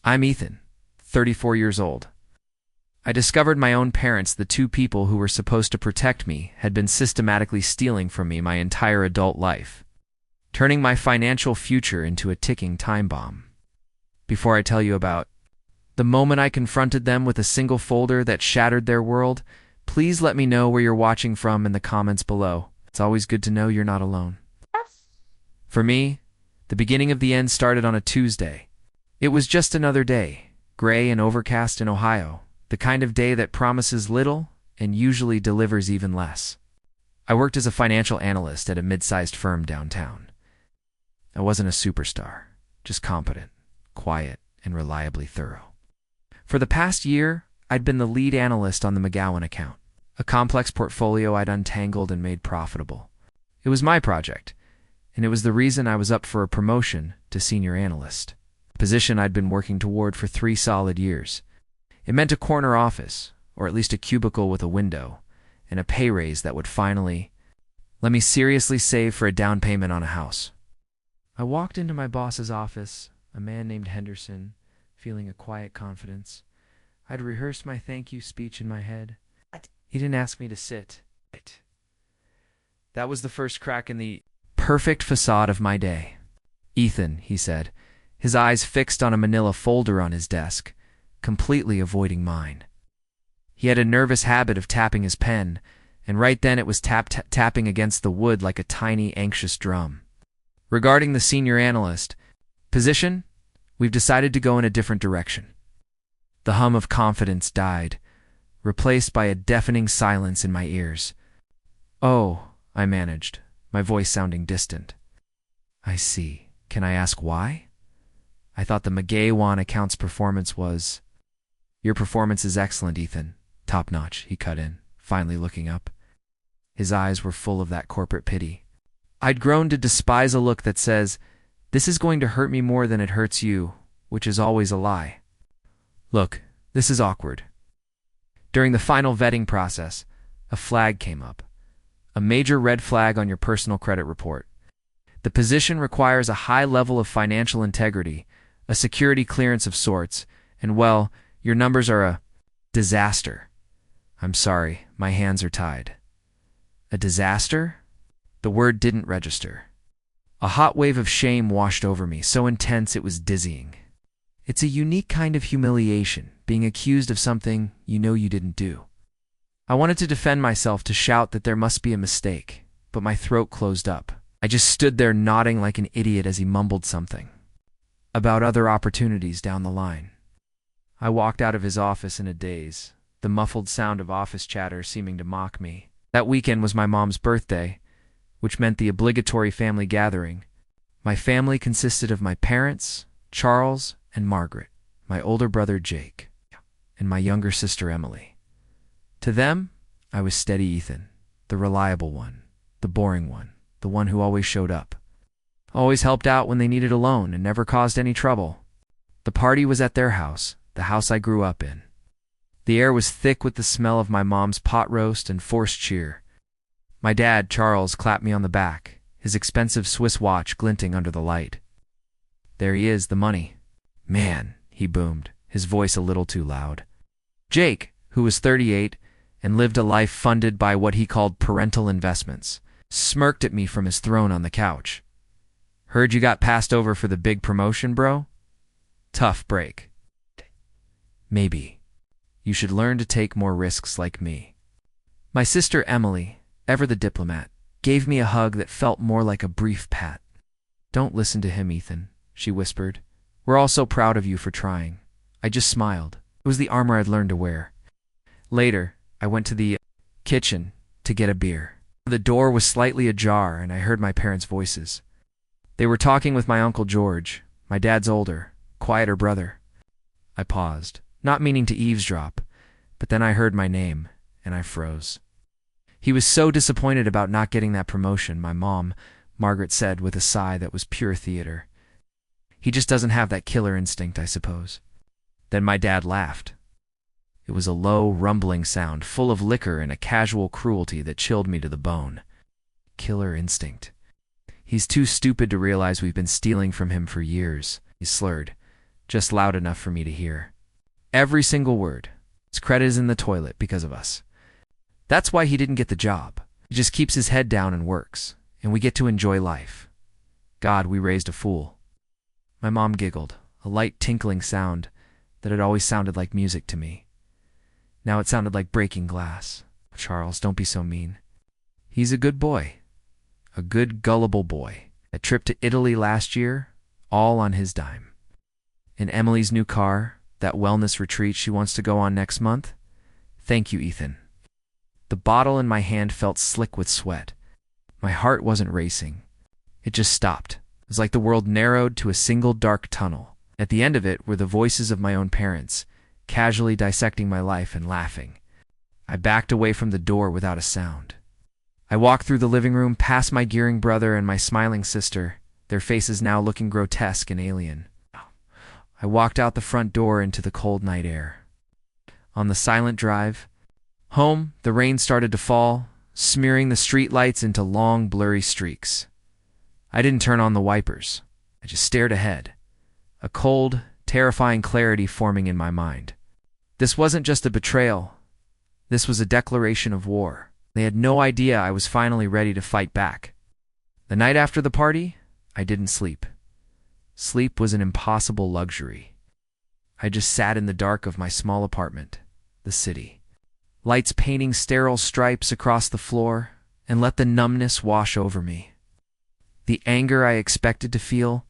I'm Ethan, 34 years old. I discovered my own parents, the two people who were supposed to protect me, had been systematically stealing from me my entire adult life, turning my financial future into a ticking time bomb. Before I tell you about the moment I confronted them with a single folder that shattered their world, please let me know where you're watching from in the comments below. It's always good to know you're not alone. For me, the beginning of the end started on a Tuesday. It was just another day, gray and overcast in Ohio, the kind of day that promises little and usually delivers even less. I worked as a financial analyst at a mid-sized firm downtown. I wasn't a superstar, just competent, quiet, and reliably thorough. For the past year, I'd been the lead analyst on the McGowan account, a complex portfolio I'd untangled and made profitable. It was my project, and it was the reason I was up for a promotion to senior analyst, a position I'd been working toward for 3 solid years. It meant a corner office, or at least a cubicle with a window, and a pay raise that would finally let me seriously save for a down payment on a house. I walked into my boss's office, a man named Henderson, feeling a quiet confidence. I'd rehearsed my thank you speech in my head. He didn't ask me to sit. That was the first crack in the perfect facade of my day. "Ethan," he said, his eyes fixed on a manila folder on his desk, completely avoiding mine. He had a nervous habit of tapping his pen, and right then it was tapping against the wood like a tiny, anxious drum. "Regarding the senior analyst position, we've decided to go in a different direction." The hum of confidence died, replaced by a deafening silence in my ears. "Oh," I managed, my voice sounding distant. "I see. Can I ask why?" I thought the McGowan account's performance was... "Your performance is excellent, Ethan. Top-notch," he cut in, finally looking up. His eyes were full of that corporate pity. I'd grown to despise a look that says, "This is going to hurt me more than it hurts you," which is always a lie. "Look, this is awkward." During the final vetting process, a flag came up. A major red flag on your personal credit report. The position requires a high level of financial integrity, a security clearance of sorts, and well, your numbers are a disaster. I'm sorry, my hands are tied. A disaster? The word didn't register. A hot wave of shame washed over me, so intense it was dizzying. It's a unique kind of humiliation, being accused of something you know you didn't do. I wanted to defend myself, to shout that there must be a mistake, but my throat closed up. I just stood there nodding like an idiot as he mumbled something about other opportunities down the line. I walked out of his office in a daze, the muffled sound of office chatter seeming to mock me. That weekend was my mom's birthday, which meant the obligatory family gathering. My family consisted of my parents, Charles, and Margaret, my older brother Jake, and my younger sister Emily. To them, I was steady Ethan, the reliable one, the boring one, the one who always showed up. Always helped out when they needed a loan and never caused any trouble. The party was at their house, the house I grew up in. The air was thick with the smell of my mom's pot roast and forced cheer. My dad, Charles, clapped me on the back, his expensive Swiss watch glinting under the light. "There he is, the money." "Man," he boomed, his voice a little too loud. Jake, who was 38 and lived a life funded by what he called parental investments, smirked at me from his throne on the couch. "Heard you got passed over for the big promotion, bro? Tough break." "Maybe. You should learn to take more risks like me." My sister Emily, ever the diplomat, gave me a hug that felt more like a brief pat. "Don't listen to him, Ethan," she whispered. "We're all so proud of you for trying." I just smiled. It was the armor I'd learned to wear. Later, I went to the kitchen to get a beer. The door was slightly ajar, and I heard my parents' voices. They were talking with my Uncle George, my dad's older, quieter brother. I paused, not meaning to eavesdrop, but then I heard my name, and I froze. "He was so disappointed about not getting that promotion," my mom, Margaret, said with a sigh that was pure theater. "He just doesn't have that killer instinct, I suppose." Then my dad laughed. It was a low, rumbling sound, full of liquor and a casual cruelty that chilled me to the bone. Killer instinct. He's too stupid to realize we've been stealing from him for years, he slurred. just loud enough for me to hear. Every single word. His credit is in the toilet because of us. That's why he didn't get the job. He just keeps his head down and works, and we get to enjoy life. God, we raised a fool. My mom giggled, a light tinkling sound that had always sounded like music to me. Now it sounded like breaking glass. Charles, don't be so mean. He's a good boy. A good, gullible boy. A trip to Italy last year, all on his dime. And Emily's new car, that wellness retreat she wants to go on next month. Thank you, Ethan. The bottle in my hand felt slick with sweat. My heart wasn't racing. It just stopped. It was like the world narrowed to a single dark tunnel. At the end of it were the voices of my own parents, casually dissecting my life and laughing. I backed away from the door without a sound. I walked through the living room, past my gearing brother and my smiling sister, their faces now looking grotesque and alien. I walked out the front door into the cold night air. On the silent drive home, the rain started to fall, smearing the streetlights into long, blurry streaks. I didn't turn on the wipers. I just stared ahead, a cold, terrifying clarity forming in my mind. This wasn't just a betrayal. This was a declaration of war. They had no idea I was finally ready to fight back. The night after the party, I didn't sleep. Sleep was an impossible luxury. I just sat in the dark of my small apartment, the city. Lights painting sterile stripes across the floor, and let the numbness wash over me. The anger I expected to feel,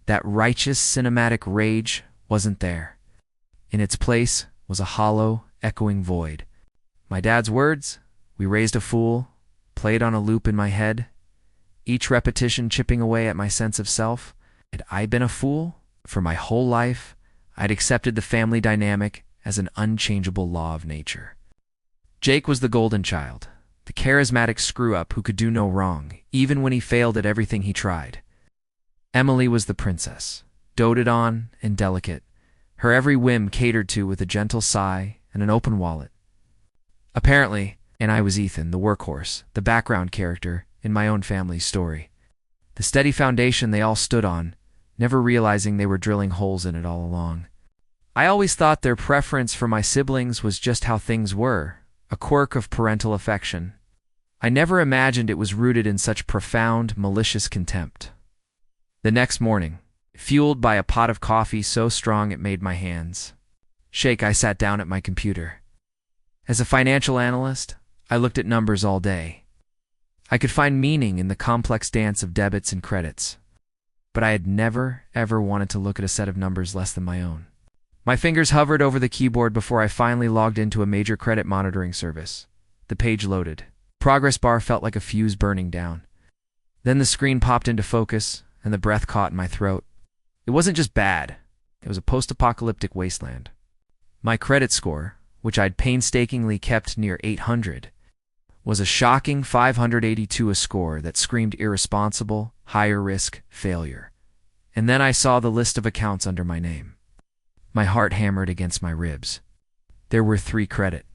that righteous cinematic rage, wasn't there. In its place was a hollow, echoing void. My dad's words, "We raised a fool," played on a loop in my head, each repetition chipping away at my sense of self. Had I been a fool? For my whole life, I'd accepted the family dynamic as an unchangeable law of nature. Jake was the golden child, the charismatic screw-up who could do no wrong, even when he failed at everything he tried. Emily was the princess, doted on and delicate, her every whim catered to with a gentle sigh and an open wallet. Apparently, and I was Ethan, the workhorse, the background character in my own family's story. The steady foundation they all stood on, never realizing they were drilling holes in it all along. I always thought their preference for my siblings was just how things were, a quirk of parental affection. I never imagined it was rooted in such profound, malicious contempt. The next morning, fueled by a pot of coffee so strong it made my hands shake, I sat down at my computer. As a financial analyst, I looked at numbers all day. I could find meaning in the complex dance of debits and credits, but I had never, ever wanted to look at a set of numbers less than my own. My fingers hovered over the keyboard before I finally logged into a major credit monitoring service. The page loaded. Progress bar felt like a fuse burning down. Then the screen popped into focus, and the breath caught in my throat. It wasn't just bad. It was a post-apocalyptic wasteland. My credit score, which I'd painstakingly kept near 800, was a shocking 582, a score that screamed irresponsible, higher risk, failure. And then I saw the list of accounts under my name. My heart hammered against my ribs. There were 3 credit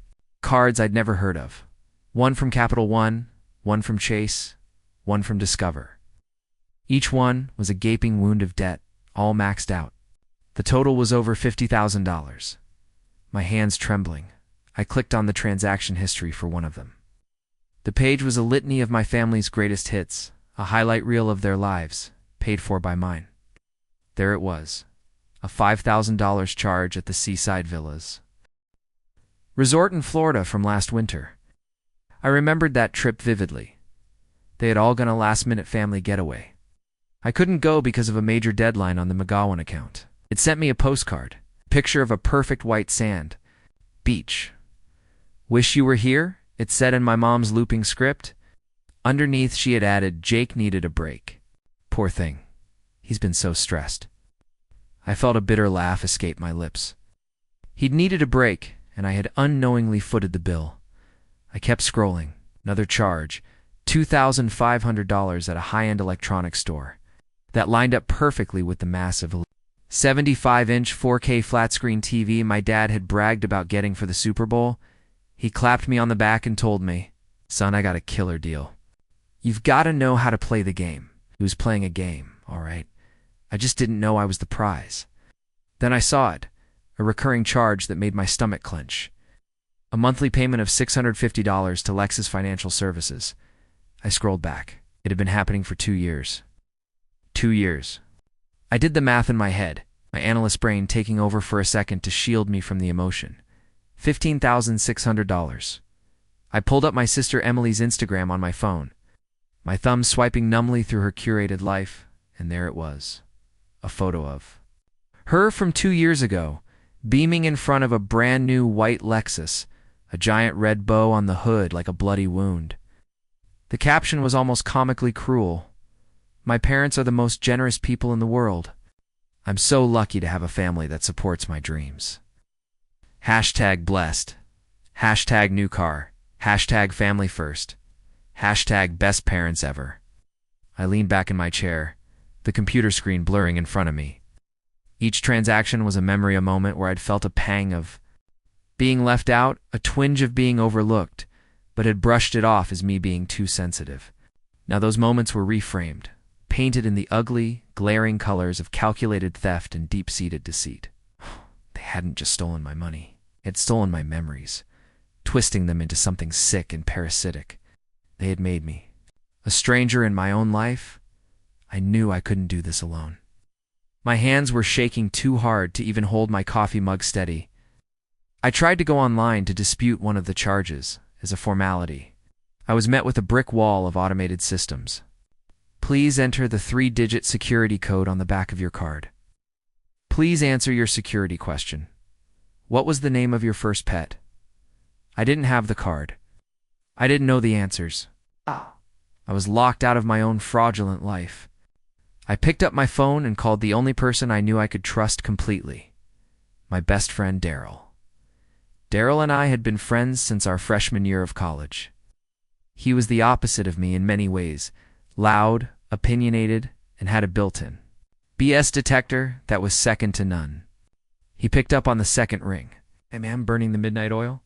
cards I'd never heard of. One from Capital One, one from Chase, one from Discover. Each one was a gaping wound of debt, all maxed out. The total was over $50,000. My hands trembling, I clicked on the transaction history for one of them. The page was a litany of my family's greatest hits, a highlight reel of their lives, paid for by mine. There it was, a $5,000 charge at the Seaside Villas resort in Florida from last winter. I remembered that trip vividly. They had all gone a last-minute family getaway. I couldn't go because of a major deadline on the McGowan account. It sent me a postcard, a picture of a perfect white sand beach. "Wish you were here," it said in my mom's looping script. Underneath, she had added, "Jake needed a break. Poor thing. He's been so stressed." I felt a bitter laugh escape my lips. He'd needed a break, and I had unknowingly footed the bill. I kept scrolling. Another charge, $2,500 at a high-end electronics store. That lined up perfectly with the massive 75-inch 4K flat-screen TV my dad had bragged about getting for the Super Bowl. He clapped me on the back and told me, "Son, I got a killer deal. You've got to know how to play the game." He was playing a game, all right. I just didn't know I was the prize. Then I saw it, a recurring charge that made my stomach clench. A monthly payment of $650 to Lexus Financial Services. I scrolled back. It had been happening for 2 years. 2 years. I did the math in my head, my analyst brain taking over for a second to shield me from the emotion. $15,600. I pulled up my sister Emily's Instagram on my phone, my thumb swiping numbly through her curated life, and there it was. A photo of her from 2 years ago, beaming in front of a brand new white Lexus, a giant red bow on the hood like a bloody wound. The caption was almost comically cruel. My parents are the most generous people in the world. I'm so lucky to have a family that supports my dreams. Hashtag blessed. Hashtag new car. Hashtag family first. Hashtag best parents ever. I leaned back in my chair, the computer screen blurring in front of me. Each transaction was a memory, a moment where I'd felt a pang of being left out, a twinge of being overlooked, but had brushed it off as me being too sensitive. Now those moments were reframed, painted in the ugly, glaring colors of calculated theft and deep-seated deceit. They hadn't just stolen my money. They had stolen my memories, twisting them into something sick and parasitic. They had made me a stranger in my own life. I knew I couldn't do this alone. My hands were shaking too hard to even hold my coffee mug steady. I tried to go online to dispute one of the charges, as a formality. I was met with a brick wall of automated systems. Please enter the 3-digit security code on the back of your card. Please answer your security question. What was the name of your first pet? I didn't have the card. I didn't know the answers. I was locked out of my own fraudulent life. I picked up my phone and called the only person I knew I could trust completely. My best friend, Daryl. Daryl and I had been friends since our freshman year of college. He was the opposite of me in many ways, loud, opinionated, and had a built-in BS detector that was second to none. He picked up on the second ring. Hey man, burning the midnight oil?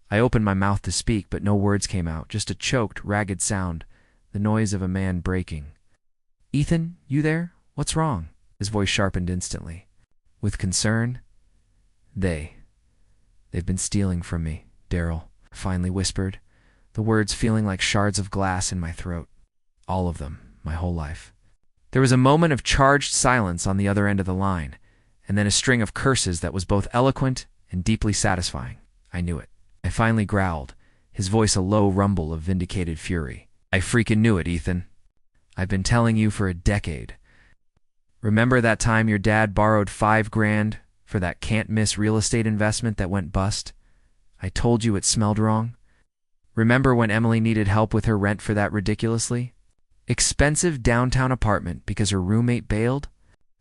I opened my mouth to speak, but no words came out, just a choked, ragged sound, the noise of a man breaking. Ethan, you there? What's wrong? His voice sharpened instantly. With concern. They've been stealing from me, Daryl finally whispered, the words feeling like shards of glass in my throat. All of them, my whole life. There was a moment of charged silence on the other end of the line, and then a string of curses that was both eloquent and deeply satisfying. I knew it. I finally growled, his voice a low rumble of vindicated fury. I freaking knew it, Ethan. I've been telling you for a decade. Remember that time your dad borrowed $5,000 for that can't-miss real estate investment that went bust? I told you it smelled wrong. Remember when Emily needed help with her rent for that ridiculously expensive downtown apartment because her roommate bailed?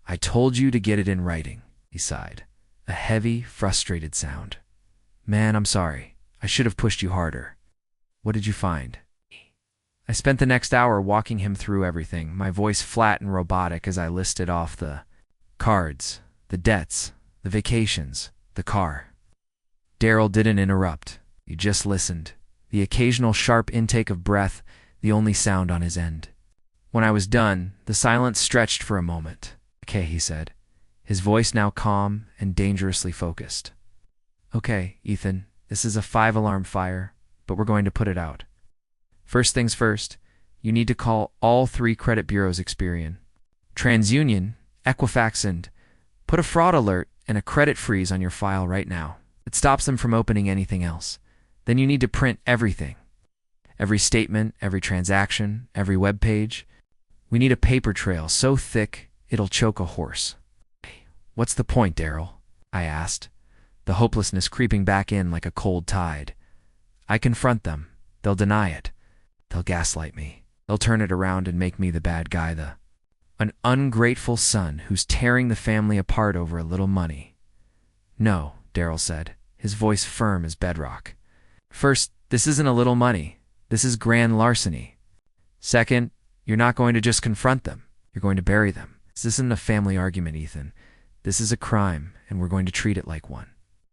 I told you to get it in writing, he sighed, a heavy, frustrated sound. Man, I'm sorry. I should have pushed you harder. What did you find? I spent the next hour walking him through everything, my voice flat and robotic as I listed off the cards, the debts, the vacations, the car. Daryl didn't interrupt. He just listened, the occasional sharp intake of breath the only sound on his end. When I was done, the silence stretched for a moment. Okay, he said, his voice now calm and dangerously focused. Okay, Ethan, this is a 5-alarm fire, but we're going to put it out. First things first, you need to call all 3 credit bureaus Experian, TransUnion, Equifax, and put a fraud alert and a credit freeze on your file right now. It stops them from opening anything else. Then you need to print everything. Every statement, every transaction, every web page. We need a paper trail so thick it'll choke a horse. What's the point, Daryl? I asked, the hopelessness creeping back in like a cold tide. I confront them. They'll deny it. They'll gaslight me. They'll turn it around and make me the bad guy, an ungrateful son who's tearing the family apart over a little money. No, Daryl said, his voice firm as bedrock. First, this isn't a little money. This is grand larceny. Second, you're not going to just confront them. You're going to bury them. This isn't a family argument, Ethan. This is a crime, and we're going to treat it like one.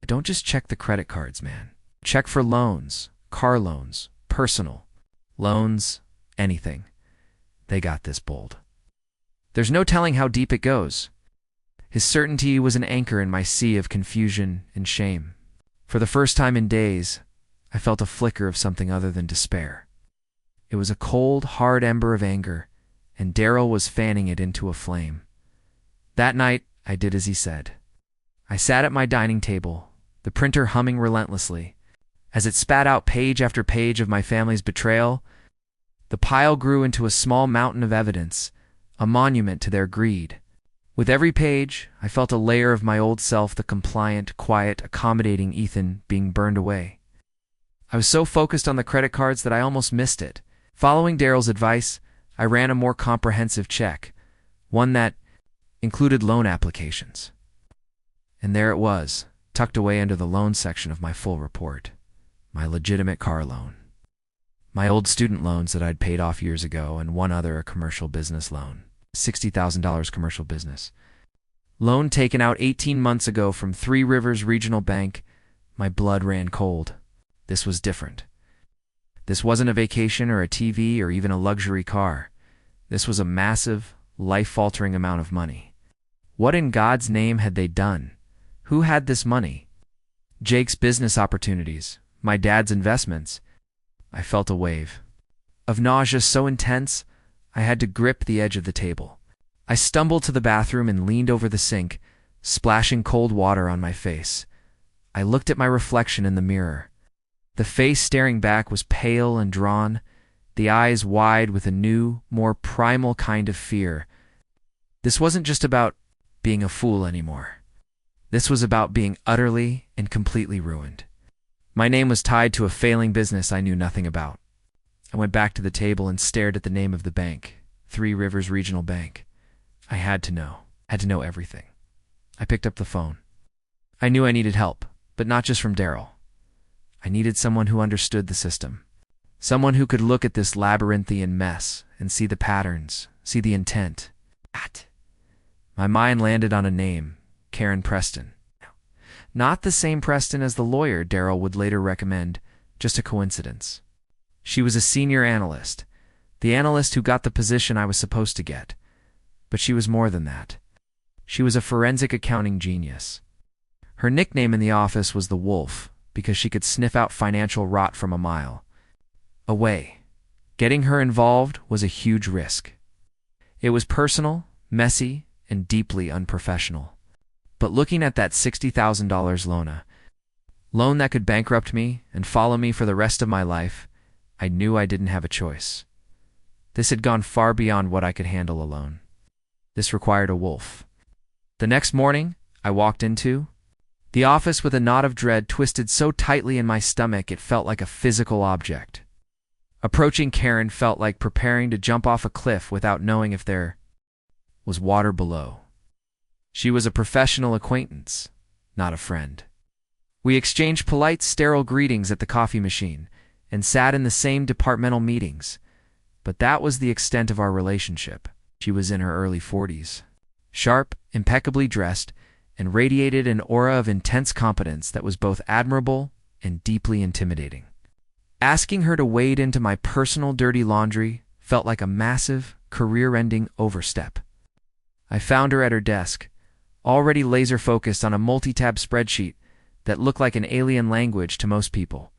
Don't just check the credit cards, man. Check for loans, car loans, personal loans, anything. They got this bold. There's no telling how deep it goes. His certainty was an anchor in my sea of confusion and shame. For the first time in days, I felt a flicker of something other than despair. It was a cold, hard ember of anger, and Daryl was fanning it into a flame. That night, I did as he said. I sat at my dining table, the printer humming relentlessly. As it spat out page after page of my family's betrayal, the pile grew into a small mountain of evidence, a monument to their greed. With every page, I felt a layer of my old self, the compliant, quiet, accommodating Ethan, being burned away. I was so focused on the credit cards that I almost missed it. Following Daryl's advice, I ran a more comprehensive check, one that included loan applications. And there it was, tucked away under the loan section of my full report. My legitimate car loan. My old student loans that I'd paid off years ago, and one other, a commercial business loan. $60,000 commercial business. Loan taken out 18 months ago from Three Rivers Regional Bank. My blood ran cold. This was different. This wasn't a vacation or a TV or even a luxury car. This was a massive, life-altering amount of money. What in God's name had they done? Who had this money? Jake's business opportunities, my dad's investments. I felt a wave of nausea so intense, I had to grip the edge of the table. I stumbled to the bathroom and leaned over the sink, splashing cold water on my face. I looked at my reflection in the mirror. The face staring back was pale and drawn, the eyes wide with a new, more primal kind of fear. This wasn't just about being a fool anymore. This was about being utterly and completely ruined. My name was tied to a failing business I knew nothing about. I went back to the table and stared at the name of the bank, Three Rivers Regional Bank. I had to know everything. I picked up the phone. I knew I needed help, but not just from Daryl. I needed someone who understood the system. Someone who could look at this labyrinthian mess and see the patterns, see the intent. My mind landed on a name, Karen Preston. Not the same Preston as the lawyer Daryl would later recommend, just a coincidence. She was a senior analyst, the analyst who got the position I was supposed to get. But she was more than that. She was a forensic accounting genius. Her nickname in the office was the Wolf, because she could sniff out financial rot from a mile away. Getting her involved was a huge risk. It was personal, messy, and deeply unprofessional. But looking at that $60,000 loan that could bankrupt me and follow me for the rest of my life, I knew I didn't have a choice. This had gone far beyond what I could handle alone. This required a wolf. The next morning, I walked into the office with a knot of dread twisted so tightly in my stomach it felt like a physical object. Approaching Karen felt like preparing to jump off a cliff without knowing if there was water below. She was a professional acquaintance, not a friend. We exchanged polite, sterile greetings at the coffee machine and sat in the same departmental meetings, but that was the extent of our relationship. She was in her early 40s, sharp, impeccably dressed, and radiated an aura of intense competence that was both admirable and deeply intimidating. Asking her to wade into my personal dirty laundry felt like a massive, career-ending overstep. I found her at her desk, already laser-focused on a multi-tab spreadsheet that looked like an alien language to most people.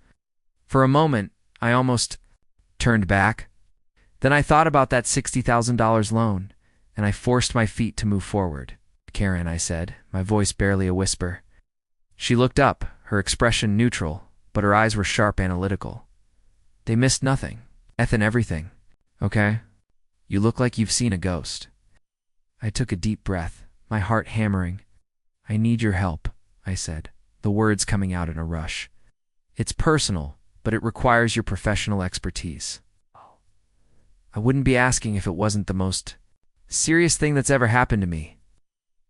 For a moment, I almost turned back. Then I thought about that $60,000 loan, and I forced my feet to move forward. "Karen," I said, my voice barely a whisper. She looked up, her expression neutral, but her eyes were sharp, analytical. "They missed nothing. And everything. Okay? You look like you've seen a ghost." I took a deep breath, my heart hammering. "I need your help," I said, the words coming out in a rush. "It's personal, but it requires your professional expertise." I wouldn't be asking if it wasn't the most serious thing that's ever happened to me.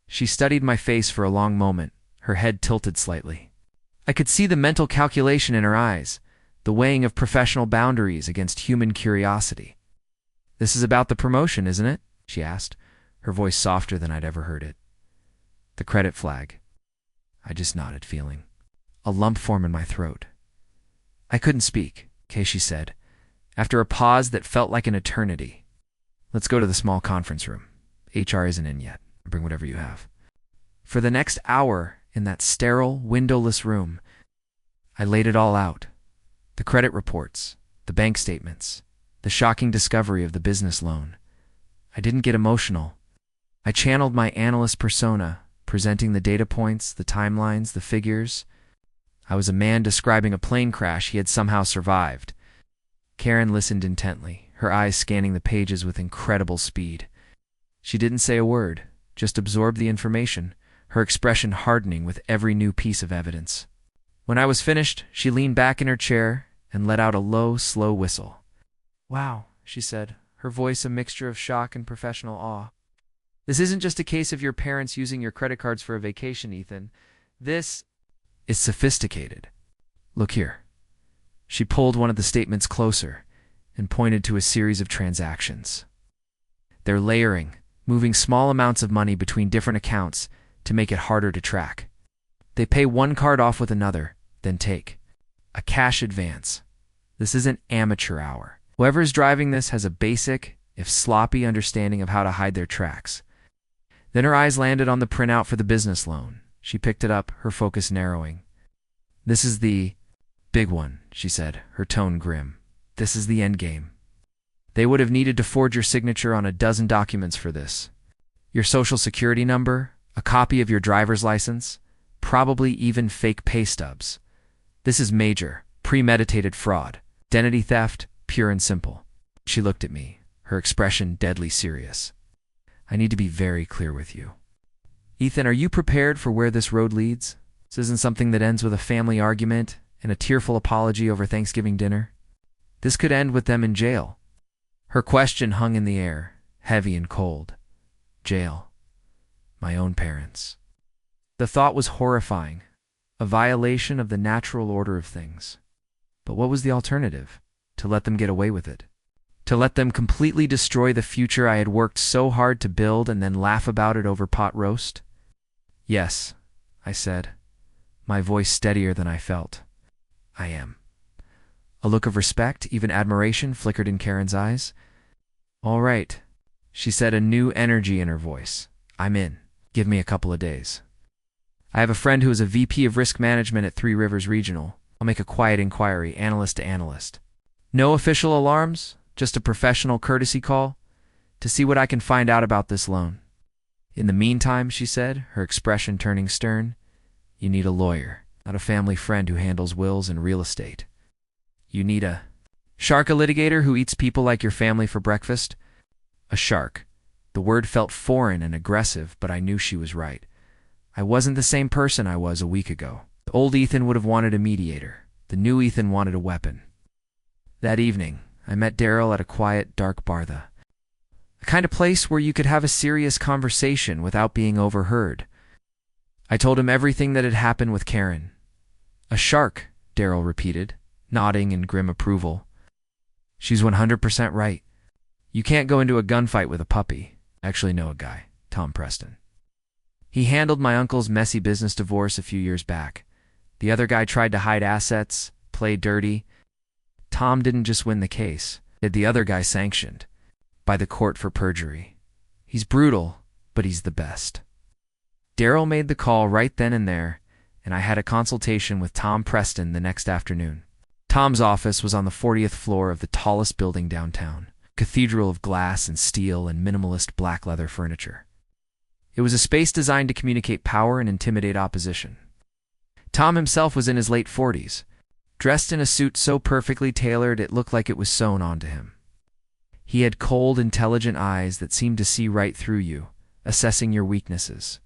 She studied my face for a long moment, her head tilted slightly. I could see the mental calculation in her eyes, the weighing of professional boundaries against human curiosity. "This is about the promotion, isn't it?" she asked, her voice softer than I'd ever heard it. "The credit flag." I just nodded, feeling a lump form in my throat. I couldn't speak, she said, after a pause that felt like an eternity. "Let's go to the small conference room. HR isn't in yet. Bring whatever you have." For the next hour, in that sterile, windowless room, I laid it all out. The credit reports, the bank statements, the shocking discovery of the business loan. I didn't get emotional. I channeled my analyst persona, presenting the data points, the timelines, the figures. I was a man describing a plane crash he had somehow survived. Karen listened intently, her eyes scanning the pages with incredible speed. She didn't say a word, just absorbed the information, her expression hardening with every new piece of evidence. When I was finished, she leaned back in her chair and let out a low, slow whistle. "Wow," she said, her voice a mixture of shock and professional awe. "This isn't just a case of your parents using your credit cards for a vacation, Ethan. This is sophisticated. Look here." She pulled one of the statements closer and pointed to a series of transactions. "They're layering, moving small amounts of money between different accounts to make it harder to track. They pay one card off with another, then take a cash advance. This isn't amateur hour. Whoever's driving this has a basic, if sloppy, understanding of how to hide their tracks." Then her eyes landed on the printout for the business loan. She picked it up, her focus narrowing. "This is the big one," she said, her tone grim. "This is the end game. They would have needed to forge your signature on a dozen documents for this. Your social security number, a copy of your driver's license, probably even fake pay stubs. This is major, premeditated fraud, identity theft, pure and simple." She looked at me, her expression deadly serious. "I need to be very clear with you. Ethan, are you prepared for where this road leads? This isn't something that ends with a family argument and a tearful apology over Thanksgiving dinner. This could end with them in jail." Her question hung in the air, heavy and cold. Jail. My own parents. The thought was horrifying, a violation of the natural order of things. But what was the alternative? To let them get away with it? To let them completely destroy the future I had worked so hard to build and then laugh about it over pot roast? "Yes," I said, my voice steadier than I felt. "I am." A look of respect, even admiration, flickered in Karen's eyes. "All right," she said, a new energy in her voice. "I'm in. Give me a couple of days. I have a friend who is a VP of risk management at Three Rivers Regional. I'll make a quiet inquiry, analyst to analyst. No official alarms, just a professional courtesy call to see what I can find out about this loan. In the meantime," she said, her expression turning stern, "you need a lawyer, not a family friend who handles wills and real estate. You need a shark, a litigator who eats people like your family for breakfast." A shark. The word felt foreign and aggressive, but I knew she was right. I wasn't the same person I was a week ago. The old Ethan would have wanted a mediator. The new Ethan wanted a weapon. That evening, I met Daryl at a quiet, dark bar, the kind of place where you could have a serious conversation without being overheard. I told him everything that had happened with Karen. "A shark," Daryl repeated, nodding in grim approval. "She's 100% right. You can't go into a gunfight with a puppy." I actually know a guy, Tom Preston. He handled my uncle's messy business divorce a few years back. The other guy tried to hide assets, play dirty. Tom didn't just win the case. The other guy sanctioned by the court for perjury. He's brutal, but he's the best. Daryl made the call right then and there, and I had a consultation with Tom Preston the next afternoon. Tom's office was on the 40th floor of the tallest building downtown, a cathedral of glass and steel and minimalist black leather furniture. It was a space designed to communicate power and intimidate opposition. Tom himself was in his late 40s, dressed in a suit so perfectly tailored it looked like it was sewn onto him. He had cold, intelligent eyes that seemed to see right through you, assessing your weaknesses.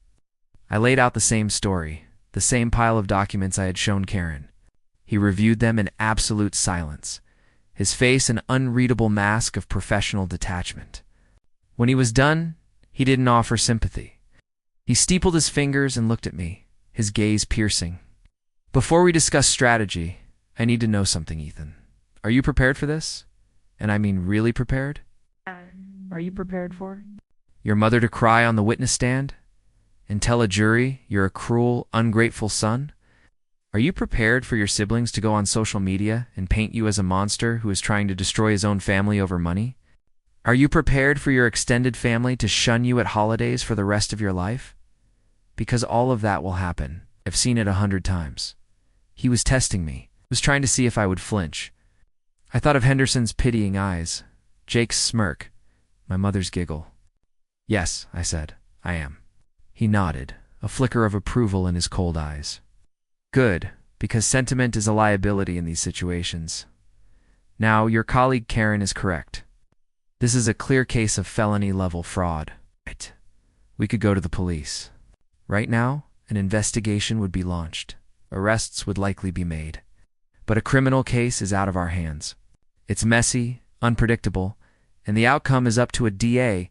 I laid out the same story, the same pile of documents I had shown Karen. He reviewed them in absolute silence, his face an unreadable mask of professional detachment. When he was done, he didn't offer sympathy. He steepled his fingers and looked at me, his gaze piercing. "Before we discuss strategy, I need to know something, Ethan. Are you prepared for this? And I mean really prepared? Are you prepared for your mother to cry on the witness stand and tell a jury you're a cruel, ungrateful son? Are you prepared for your siblings to go on social media and paint you as a monster who is trying to destroy his own family over money? Are you prepared for your extended family to shun you at holidays for the rest of your life? because all of that will happen. I've seen it 100 times. He was testing me, was trying to see if I would flinch. I thought of Henderson's pitying eyes, Jake's smirk, my mother's giggle. Yes, I said, I am. He nodded, a flicker of approval in his cold eyes. Good, because sentiment is a liability in these situations. Now, your colleague Karen is correct. This is a clear case of felony-level fraud. Right. We could go to the police. Right now, an investigation would be launched. Arrests would likely be made. But a criminal case is out of our hands. It's messy, unpredictable, and the outcome is up to a DA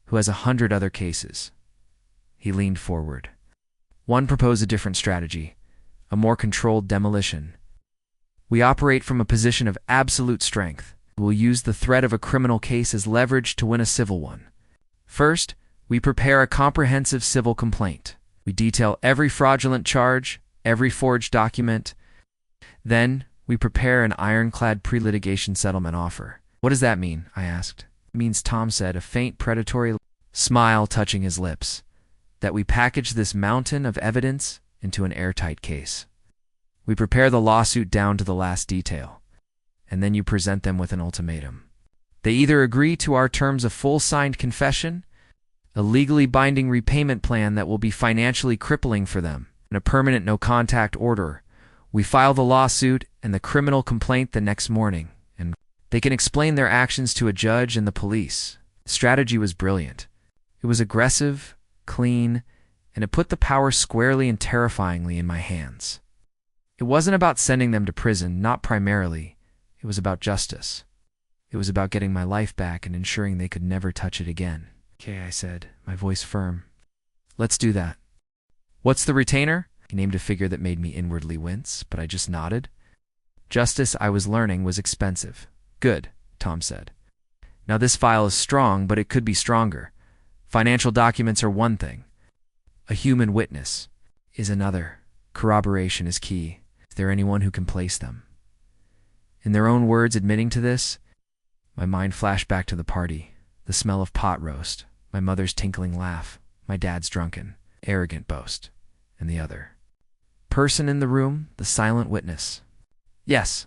who has 100 other cases. He leaned forward. One proposed a different strategy, a more controlled demolition. We operate from a position of absolute strength. We'll use the threat of a criminal case as leverage to win a civil one. First, we prepare a comprehensive civil complaint. We detail every fraudulent charge, every forged document. Then, we prepare an ironclad pre-litigation settlement offer. What does that mean? I asked. It means, Tom said, a faint predatory smile touching his lips, that we package this mountain of evidence into an airtight case. We prepare the lawsuit down to the last detail, and then you present them with an ultimatum. They either agree to our terms of full signed confession, a legally binding repayment plan that will be financially crippling for them, and a permanent no-contact order. We file the lawsuit and the criminal complaint the next morning, and they can explain their actions to a judge and the police. The strategy was brilliant. It was aggressive, clean, and it put the power squarely and terrifyingly in my hands. It wasn't about sending them to prison, not primarily. It was about justice. It was about getting my life back and ensuring they could never touch it again. Okay, I said, my voice firm. Let's do that. What's the retainer? He named a figure that made me inwardly wince, but I just nodded. Justice, I was learning, was expensive. Good, Tom said. Now this file is strong, but it could be stronger. Financial documents are one thing. A human witness is another. Corroboration is key. Is there anyone who can place them? In their own words admitting to this, my mind flashed back to the party, the smell of pot roast, my mother's tinkling laugh, my dad's drunken, arrogant boast, and the other person in the room, the silent witness. Yes,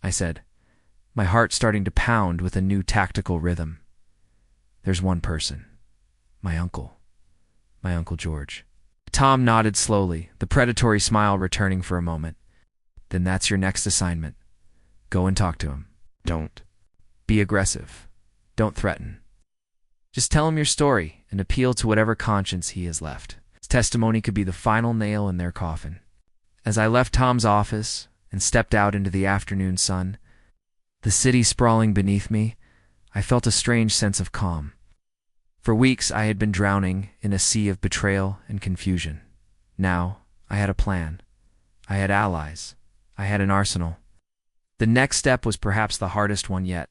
I said, my heart starting to pound with a new tactical rhythm. There's one person. My uncle George. Tom nodded slowly, the predatory smile returning for a moment. Then that's your next assignment. Go and talk to him. Don't be aggressive. Don't threaten. Just tell him your story and appeal to whatever conscience he has left. His testimony could be the final nail in their coffin. As I left Tom's office and stepped out into the afternoon sun, the city sprawling beneath me, I felt a strange sense of calm. For weeks I had been drowning in a sea of betrayal and confusion. Now I had a plan. I had allies. I had an arsenal. The next step was perhaps the hardest one yet.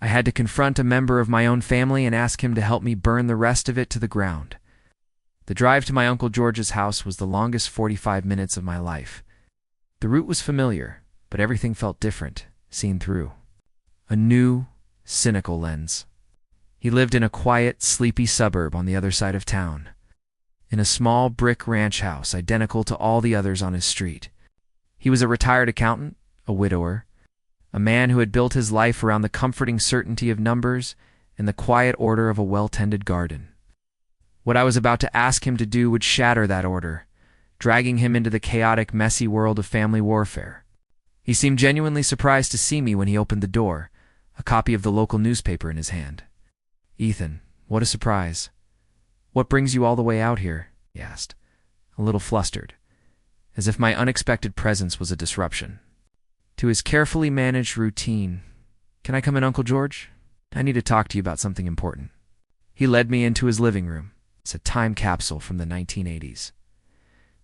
I had to confront a member of my own family and ask him to help me burn the rest of it to the ground. The drive to my Uncle George's house was the longest 45 minutes of my life. The route was familiar, but everything felt different, seen through a new, cynical lens. He lived in a quiet, sleepy suburb on the other side of town, in a small brick ranch house identical to all the others on his street. He was a retired accountant, a widower, a man who had built his life around the comforting certainty of numbers and the quiet order of a well-tended garden. What I was about to ask him to do would shatter that order, dragging him into the chaotic, messy world of family warfare. He seemed genuinely surprised to see me when he opened the door, a copy of the local newspaper in his hand. "Ethan, what a surprise. What brings you all the way out here?" he asked, a little flustered, as if my unexpected presence was a disruption to his carefully managed routine. "Can I come in, Uncle George? I need to talk to you about something important." He led me into his living room. It's a time capsule from the 1980s.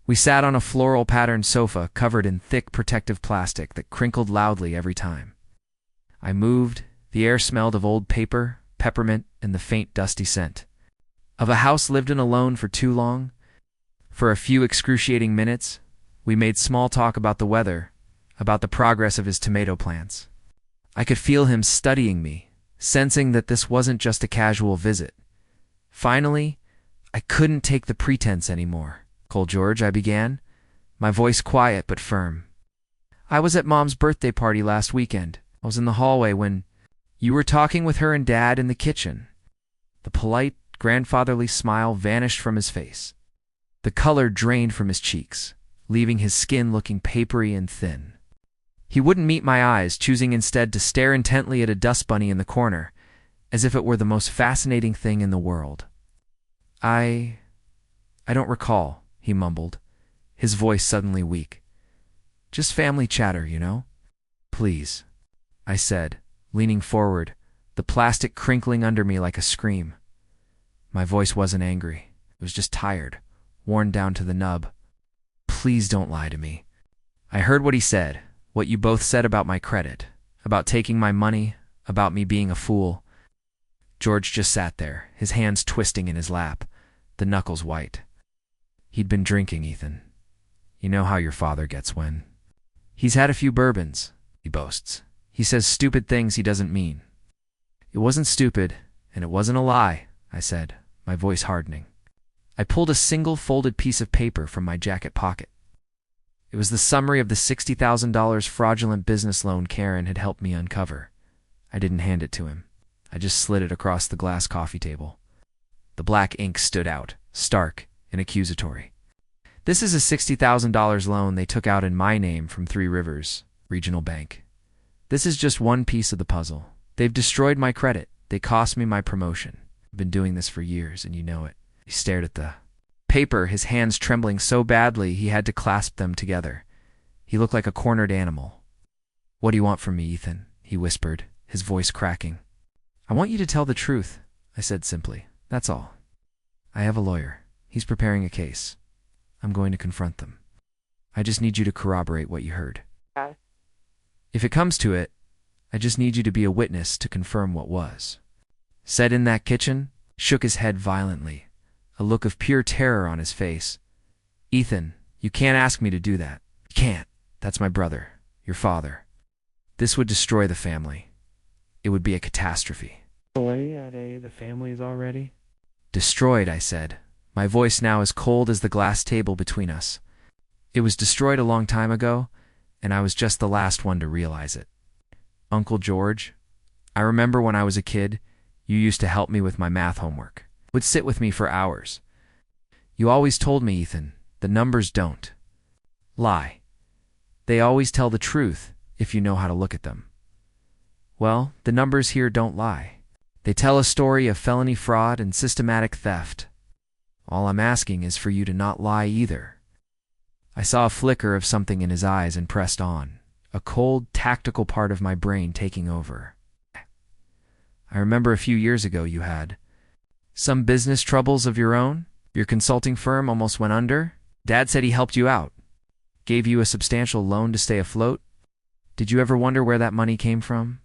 We sat on a floral-patterned sofa covered in thick protective plastic that crinkled loudly every time I moved. The air smelled of old paper, peppermint, and the faint dusty scent of a house lived in alone for too long. For a few excruciating minutes, we made small talk about the weather, about the progress of his tomato plants. I could feel him studying me, sensing that this wasn't just a casual visit. Finally, I couldn't take the pretense anymore. Uncle George, I began, my voice quiet but firm. I was at Mom's birthday party last weekend. I was in the hallway when you were talking with her and Dad in the kitchen. The polite, grandfatherly smile vanished from his face. The color drained from his cheeks, leaving his skin looking papery and thin. He wouldn't meet my eyes, choosing instead to stare intently at a dust bunny in the corner, as if it were the most fascinating thing in the world. I don't recall, he mumbled, his voice suddenly weak. Just family chatter, you know? Please, I said, leaning forward, the plastic crinkling under me like a scream. My voice wasn't angry. It was just tired, worn down to the nub. Please don't lie to me. I heard what he said, what you both said about my credit, about taking my money, about me being a fool. George just sat there, his hands twisting in his lap, the knuckles white. He'd been drinking, Ethan. You know how your father gets when. He's had a few bourbons, he boasts. He says stupid things he doesn't mean. It wasn't stupid, and it wasn't a lie, I said, my voice hardening. I pulled a single folded piece of paper from my jacket pocket. It was the summary of the $60,000 fraudulent business loan Karen had helped me uncover. I didn't hand it to him. I just slid it across the glass coffee table. The black ink stood out, stark and accusatory. This is a $60,000 loan they took out in my name from Three Rivers Regional Bank. This is just one piece of the puzzle. They've destroyed my credit. They cost me my promotion. I've been doing this for years, and you know it. He stared at the paper, his hands trembling so badly he had to clasp them together. He looked like a cornered animal. What do you want from me, Ethan? He whispered, his voice cracking. I want you to tell the truth, I said simply. That's all. I have a lawyer. He's preparing a case. I'm going to confront them. I just need you to corroborate what you heard. Okay. If it comes to it, I just need you to be a witness to confirm what was. Said in that kitchen, shook his head violently, a look of pure terror on his face. Ethan, you can't ask me to do that. You can't. That's my brother, your father. This would destroy the family. It would be a catastrophe. The family is already Destroyed, I said, my voice now as cold as the glass table between us. It was destroyed a long time ago, and I was just the last one to realize it. Uncle George, I remember when I was a kid, you used to help me with my math homework. Would sit with me for hours. You always told me, Ethan, the numbers don't lie. They always tell the truth if you know how to look at them. Well, the numbers here don't lie. They tell a story of felony fraud and systematic theft. All I'm asking is for you to not lie either. I saw a flicker of something in his eyes and pressed on, a cold, tactical part of my brain taking over. I remember a few years ago you had some business troubles of your own. Your consulting firm almost went under. Dad said he helped you out, gave you a substantial loan to stay afloat. Did you ever wonder where that money came from?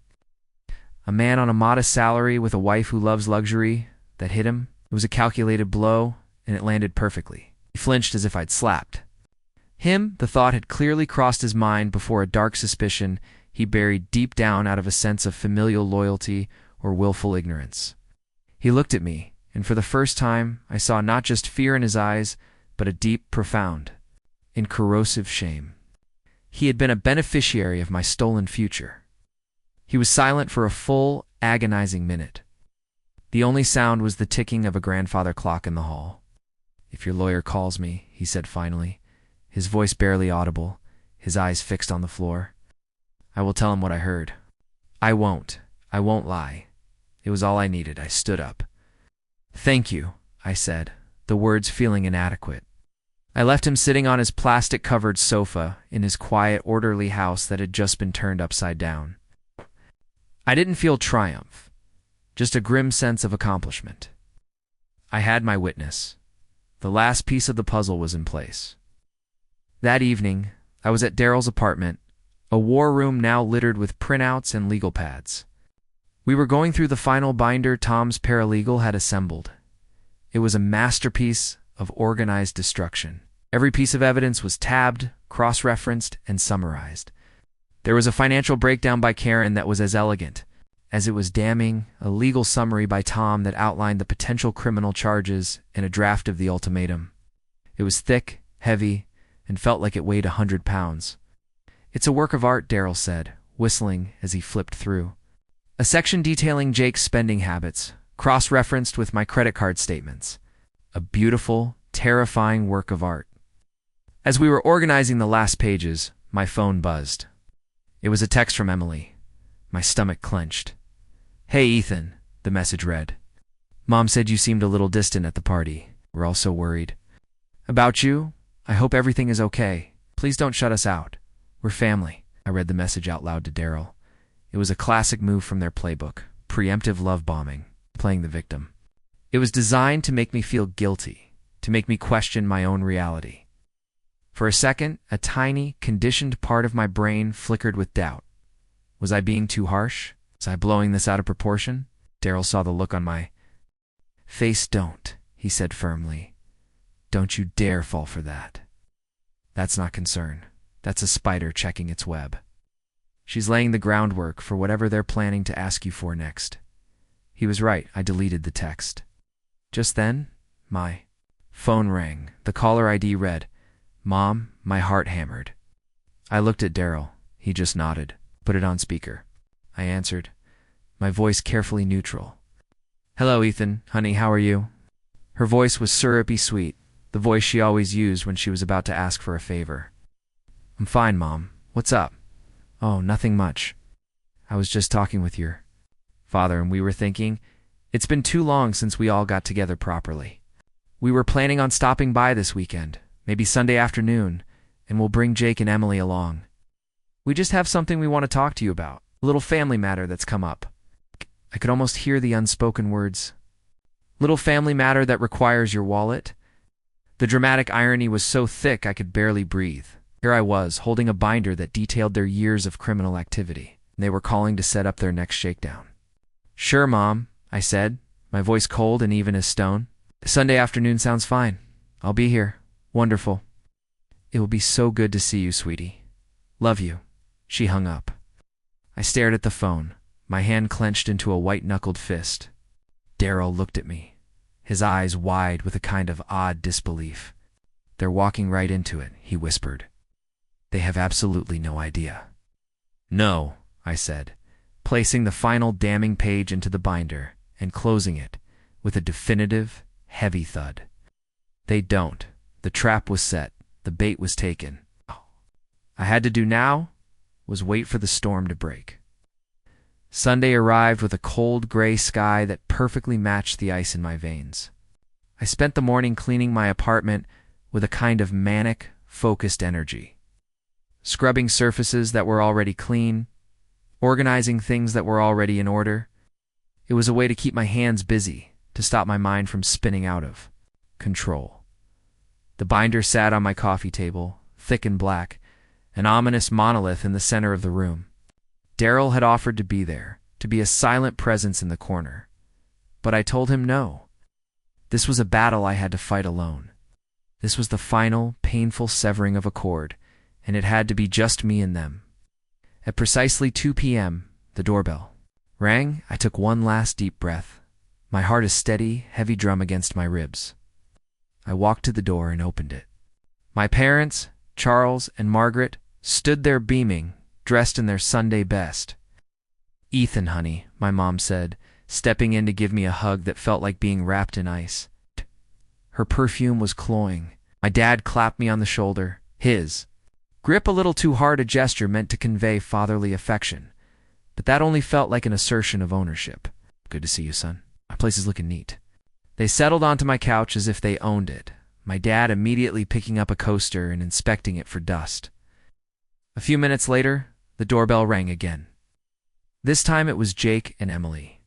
A man on a modest salary with a wife who loves luxury that hit him. It was a calculated blow, and it landed perfectly. He flinched as if I'd slapped him. The thought had clearly crossed his mind before a dark suspicion he buried deep down out of a sense of familial loyalty or willful ignorance. He looked at me, and for the first time I saw not just fear in his eyes, but a deep, profound, and corrosive shame. He had been a beneficiary of my stolen future. He was silent for a full, agonizing minute. The only sound was the ticking of a grandfather clock in the hall. If your lawyer calls me, he said finally, his voice barely audible, his eyes fixed on the floor, I will tell him what I heard. I won't lie. It was all I needed. I stood up. Thank you, I said, the words feeling inadequate. I left him sitting on his plastic-covered sofa in his quiet, orderly house that had just been turned upside down. I didn't feel triumph, just a grim sense of accomplishment. I had my witness. The last piece of the puzzle was in place. That evening, I was at Daryl's apartment, a war room now littered with printouts and legal pads. We were going through the final binder Tom's paralegal had assembled. It was a masterpiece of organized destruction. Every piece of evidence was tabbed, cross-referenced, and summarized. There was a financial breakdown by Karen that was as elegant as it was damning, a legal summary by Tom that outlined the potential criminal charges, and a draft of the ultimatum. It was thick, heavy, and felt like it weighed 100 pounds. "It's a work of art," Daryl said, whistling as he flipped through. A section detailing Jake's spending habits, cross-referenced with my credit card statements. A beautiful, terrifying work of art. As we were organizing the last pages, my phone buzzed. It was a text from Emily. My stomach clenched. "Hey, Ethan," the message read. "Mom said you seemed a little distant at the party. We're all so worried. About you? I hope everything is okay. Please don't shut us out. We're family." I read the message out loud to Daryl. It was a classic move from their playbook, preemptive love bombing, playing the victim. It was designed to make me feel guilty, to make me question my own reality. For a second, a tiny, conditioned part of my brain flickered with doubt. Was I being too harsh? Was I blowing this out of proportion? Daryl saw the look on my face. "Don't," he said firmly. "Don't you dare fall for that. That's not concern. That's a spider checking its web. She's laying the groundwork for whatever they're planning to ask you for next." He was right. I deleted the text. Just then, my phone rang. The caller ID read, "Mom." My heart hammered. I looked at Daryl. He just nodded. "Put it on speaker." I answered, my voice carefully neutral. "Hello, Ethan. Honey, how are you?" Her voice was syrupy sweet, the voice she always used when she was about to ask for a favor. "I'm fine, Mom. What's up?" "Oh, nothing much. I was just talking with your father and we were thinking, it's been too long since we all got together properly. We were planning on stopping by this weekend, maybe Sunday afternoon, and we'll bring Jake and Emily along. We just have something we want to talk to you about, a little family matter that's come up." I could almost hear the unspoken words. "Little family matter that requires your wallet?" The dramatic irony was so thick I could barely breathe. Here I was, holding a binder that detailed their years of criminal activity, and they were calling to set up their next shakedown. "Sure, Mom," I said, my voice cold and even as stone. "Sunday afternoon sounds fine. I'll be here. Wonderful. It will be so good to see you, sweetie. Love you." She hung up. I stared at the phone, my hand clenched into a white-knuckled fist. Daryl looked at me, his eyes wide with a kind of odd disbelief. "They're walking right into it," he whispered. "They have absolutely no idea." "No," I said, placing the final damning page into the binder and closing it with a definitive, heavy thud. "They don't. The trap was set. The bait was taken. All I had to do now was wait for the storm to break." Sunday arrived with a cold gray sky that perfectly matched the ice in my veins. I spent the morning cleaning my apartment with a kind of manic, focused energy. Scrubbing surfaces that were already clean, organizing things that were already in order. It was a way to keep my hands busy, to stop my mind from spinning out of control. The binder sat on my coffee table, thick and black, an ominous monolith in the center of the room. Daryl had offered to be there, to be a silent presence in the corner. But I told him no. This was a battle I had to fight alone. This was the final, painful severing of a cord, and it had to be just me and them. At precisely 2 p.m., the doorbell rang. I took one last deep breath, my heart a steady, heavy drum against my ribs. I walked to the door and opened it. My parents, Charles and Margaret, stood there beaming, dressed in their Sunday best. "Ethan, honey," my mom said, stepping in to give me a hug that felt like being wrapped in ice. Her perfume was cloying. My dad clapped me on the shoulder, his grip a little too hard, a gesture meant to convey fatherly affection, but that only felt like an assertion of ownership. "Good to see you, son. My place is looking neat." They settled onto my couch as if they owned it, my dad immediately picking up a coaster and inspecting it for dust. A few minutes later, the doorbell rang again. This time it was Jake and Emily.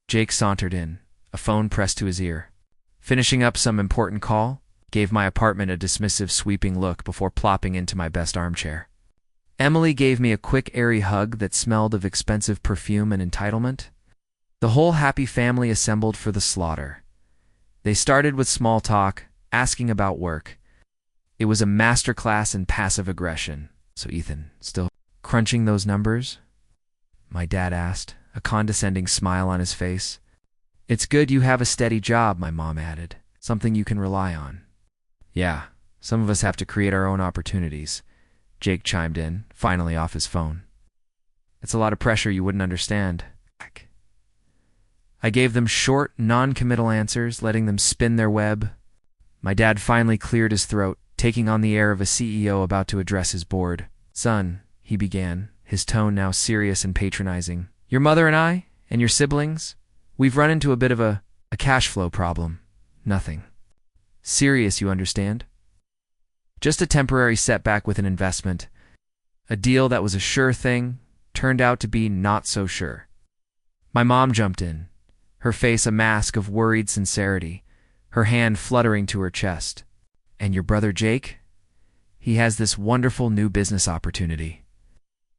Jake sauntered in, a phone pressed to his ear. Finishing up some important call, gave my apartment a dismissive, sweeping look before plopping into my best armchair. Emily gave me a quick, airy hug that smelled of expensive perfume and entitlement. The whole happy family assembled for the slaughter. They started with small talk, asking about work. It was a masterclass in passive aggression. "So Ethan, still crunching those numbers?" my dad asked, a condescending smile on his face. "It's good you have a steady job," my mom added, "something you can rely on." "Yeah," Some of us have to create our own opportunities. Jake chimed in, finally off his phone. It's a lot of pressure you wouldn't understand. I gave them short, non-committal answers, letting them spin their web. My dad finally cleared his throat, taking on the air of a CEO about to address his board. Son, he began, his tone now serious and patronizing. Your mother and I, and your siblings, we've run into a bit of a cash flow problem. Nothing serious, you understand? Just a temporary setback with an investment. A deal that was a sure thing turned out to be not so sure. My mom jumped in, her face a mask of worried sincerity, her hand fluttering to her chest. And your brother Jake? He has this wonderful new business opportunity.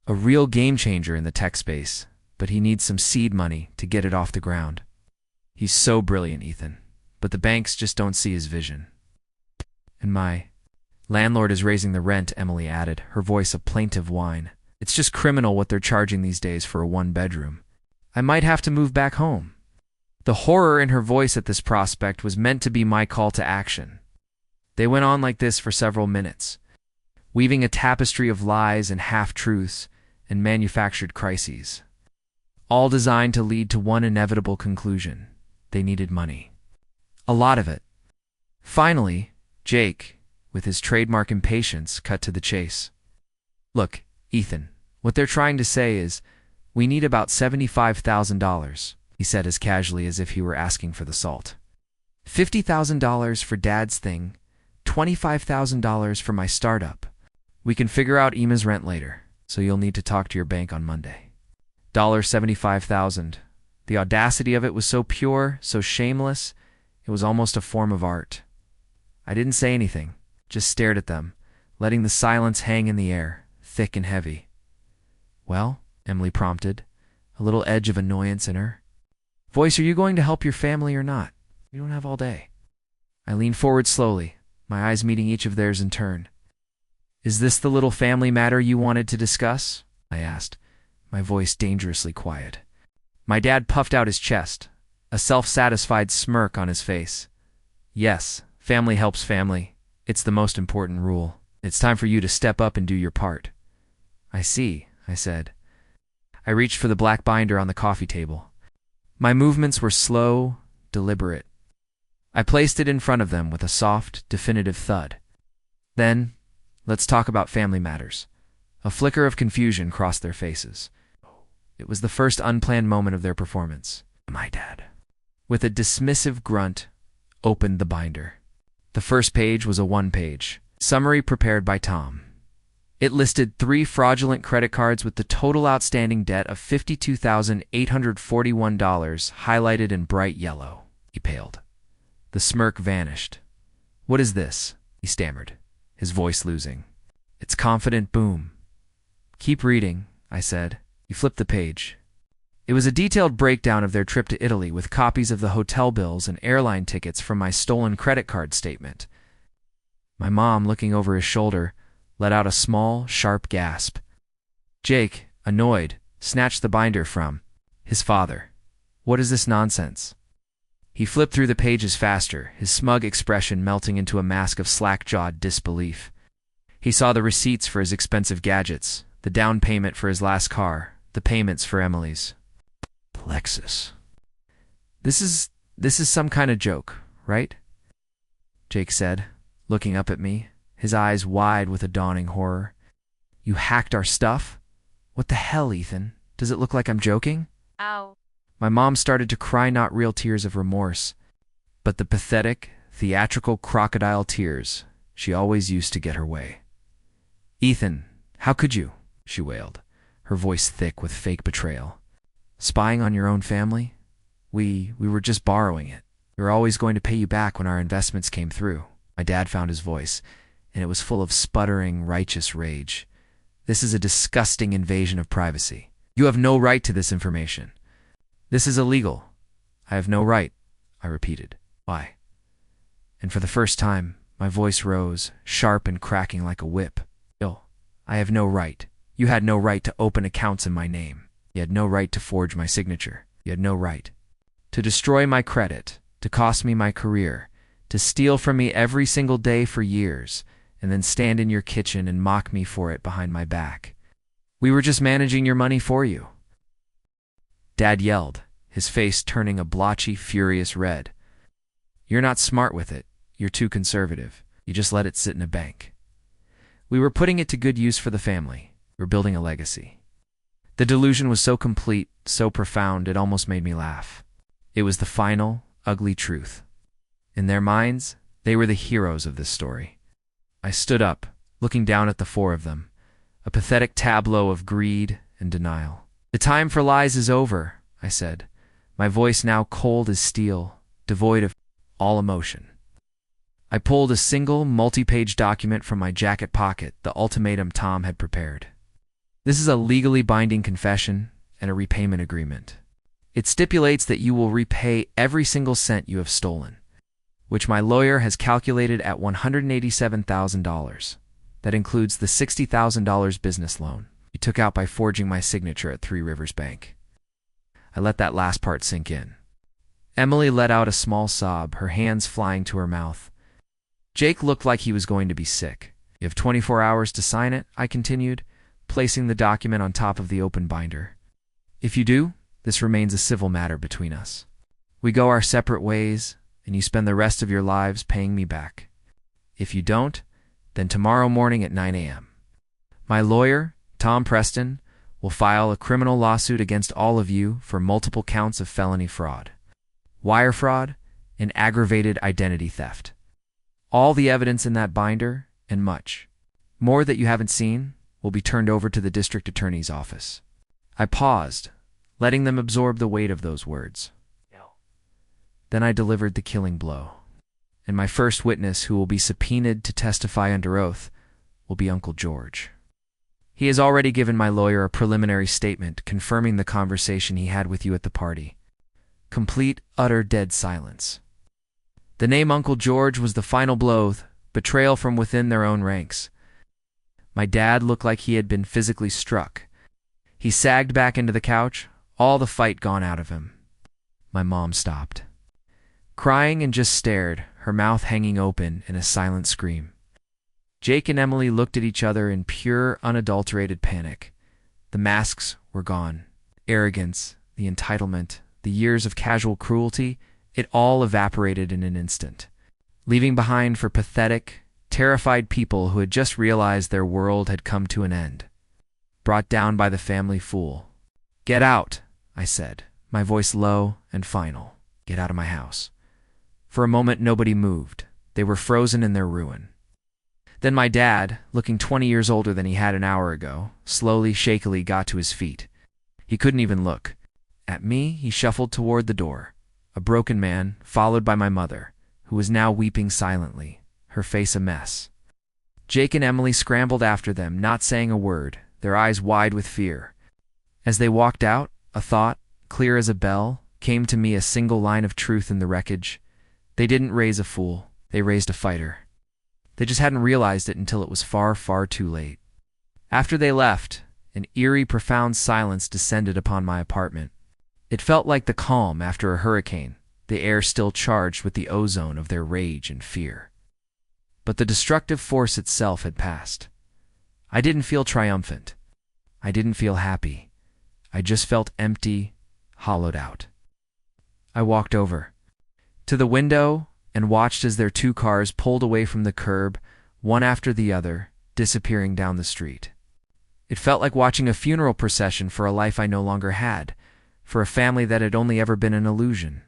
A real game changer in the tech space, but he needs some seed money to get it off the ground. He's so brilliant, Ethan, but the banks just don't see his vision. And my landlord is raising the rent, Emily added, her voice a plaintive whine. It's just criminal what they're charging these days for a one-bedroom. I might have to move back home. The horror in her voice at this prospect was meant to be my call to action. They went on like this for several minutes, weaving a tapestry of lies and half-truths and manufactured crises, all designed to lead to one inevitable conclusion. They needed money. A lot of it. Finally, Jake, with his trademark impatience, cut to the chase. Look, Ethan, what they're trying to say is, we need about $75,000, he said as casually as if he were asking for the salt. $50,000 for Dad's thing, $25,000 for my startup. We can figure out Ema's rent later, so you'll need to talk to your bank on Monday. $75,000. The audacity of it was so pure, so shameless, it was almost a form of art. I didn't say anything, just stared at them, letting the silence hang in the air, thick and heavy. Well, Emily prompted, a little edge of annoyance in her. Voice, are you going to help your family or not? We don't have all day. I leaned forward slowly, my eyes meeting each of theirs in turn. Is this the little family matter you wanted to discuss? I asked, my voice dangerously quiet. My dad puffed out his chest, a self-satisfied smirk on his face. Yes, family helps family. It's the most important rule. It's time for you to step up and do your part. I see, I said. I reached for the black binder on the coffee table. My movements were slow, deliberate. I placed it in front of them with a soft, definitive thud. Then, let's talk about family matters. A flicker of confusion crossed their faces. It was the first unplanned moment of their performance. My dad, with a dismissive grunt, opened the binder. The first page was a one-page summary prepared by Tom. It listed 3 fraudulent credit cards with the total outstanding debt of $52,841, highlighted in bright yellow. He paled. The smirk vanished. What is this? He stammered, his voice losing. It's confident boom. Keep reading, I said. He flipped the page. It was a detailed breakdown of their trip to Italy with copies of the hotel bills and airline tickets from my stolen credit card statement. My mom, looking over his shoulder, let out a small, sharp gasp. Jake, annoyed, snatched the binder from his father. What is this nonsense? He flipped through the pages faster, his smug expression melting into a mask of slack-jawed disbelief. He saw the receipts for his expensive gadgets, the down payment for his last car, the payments for Emily's. Alexis. This is some kind of joke, right? Jake said, looking up at me, his eyes wide with a dawning horror. You hacked our stuff? What the hell, Ethan? Does it look like I'm joking? Ow. My mom started to cry, not real tears of remorse, but the pathetic, theatrical crocodile tears she always used to get her way. Ethan, how could you? She wailed, her voice thick with fake betrayal. Spying on your own family? We were just borrowing it. We were always going to pay you back when our investments came through. My dad found his voice, and it was full of sputtering, righteous rage. This is a disgusting invasion of privacy. You have no right to this information. This is illegal. I have no right, I repeated. Why? And for the first time, my voice rose, sharp and cracking like a whip. Bill, I have no right. You had no right to open accounts in my name. You had no right to forge my signature. You had no right to destroy my credit, to cost me my career, to steal from me every single day for years, and then stand in your kitchen and mock me for it behind my back. We were just managing your money for you." Dad yelled, his face turning a blotchy, furious red. "You're not smart with it. You're too conservative. You just let it sit in a bank. We were putting it to good use for the family. We're building a legacy." The delusion was so complete, so profound, it almost made me laugh. It was the final, ugly truth. In their minds, they were the heroes of this story. I stood up, looking down at the four of them, a pathetic tableau of greed and denial. "The time for lies is over," I said, my voice now cold as steel, devoid of all emotion. I pulled a single, multi-page document from my jacket pocket, the ultimatum Tom had prepared. "This is a legally binding confession and a repayment agreement. It stipulates that you will repay every single cent you have stolen, which my lawyer has calculated at $187,000. That includes the $60,000 business loan you took out by forging my signature at Three Rivers Bank." I let that last part sink in. Emily let out a small sob, her hands flying to her mouth. Jake looked like he was going to be sick. "You have 24 hours to sign it," I continued, placing the document on top of the open binder. "If you do, this remains a civil matter between us. We go our separate ways, and you spend the rest of your lives paying me back. If you don't, then tomorrow morning at 9 a.m. my lawyer, Tom Preston, will file a criminal lawsuit against all of you for multiple counts of felony fraud, wire fraud, and aggravated identity theft. All the evidence in that binder, and much more that you haven't seen, will be turned over to the district attorney's office." I paused, letting them absorb the weight of those words. Then I delivered the killing blow. And my first witness, who will be subpoenaed to testify under oath, will be Uncle George. He has already given my lawyer a preliminary statement confirming the conversation he had with you at the party. Complete, utter, dead silence. The name Uncle George was the final blow, betrayal from within their own ranks. My dad looked like he had been physically struck. He sagged back into the couch, all the fight gone out of him. My mom stopped, crying, and just stared, her mouth hanging open in a silent scream. Jake and Emily looked at each other in pure, unadulterated panic. The masks were gone. Arrogance, the entitlement, the years of casual cruelty, it all evaporated in an instant, leaving behind for pathetic, terrified people who had just realized their world had come to an end, brought down by the family fool. "Get out," I said, my voice low and final. "Get out of my house." For a moment, nobody moved. They were frozen in their ruin. Then my dad, looking 20 years older than he had an hour ago, slowly, shakily got to his feet. He couldn't even look. At me, he shuffled toward the door, a broken man, followed by my mother, who was now weeping silently, her face a mess. Jake and Emily scrambled after them, not saying a word, their eyes wide with fear. As they walked out, a thought, clear as a bell, came to me, a single line of truth in the wreckage. They didn't raise a fool, they raised a fighter. They just hadn't realized it until it was far, far too late. After they left, an eerie, profound silence descended upon my apartment. It felt like the calm after a hurricane, the air still charged with the ozone of their rage and fear. But the destructive force itself had passed. I didn't feel triumphant. I didn't feel happy. I just felt empty, hollowed out. I walked over to the window and watched as their two cars pulled away from the curb, one after the other, disappearing down the street. It felt like watching a funeral procession for a life I no longer had, for a family that had only ever been an illusion.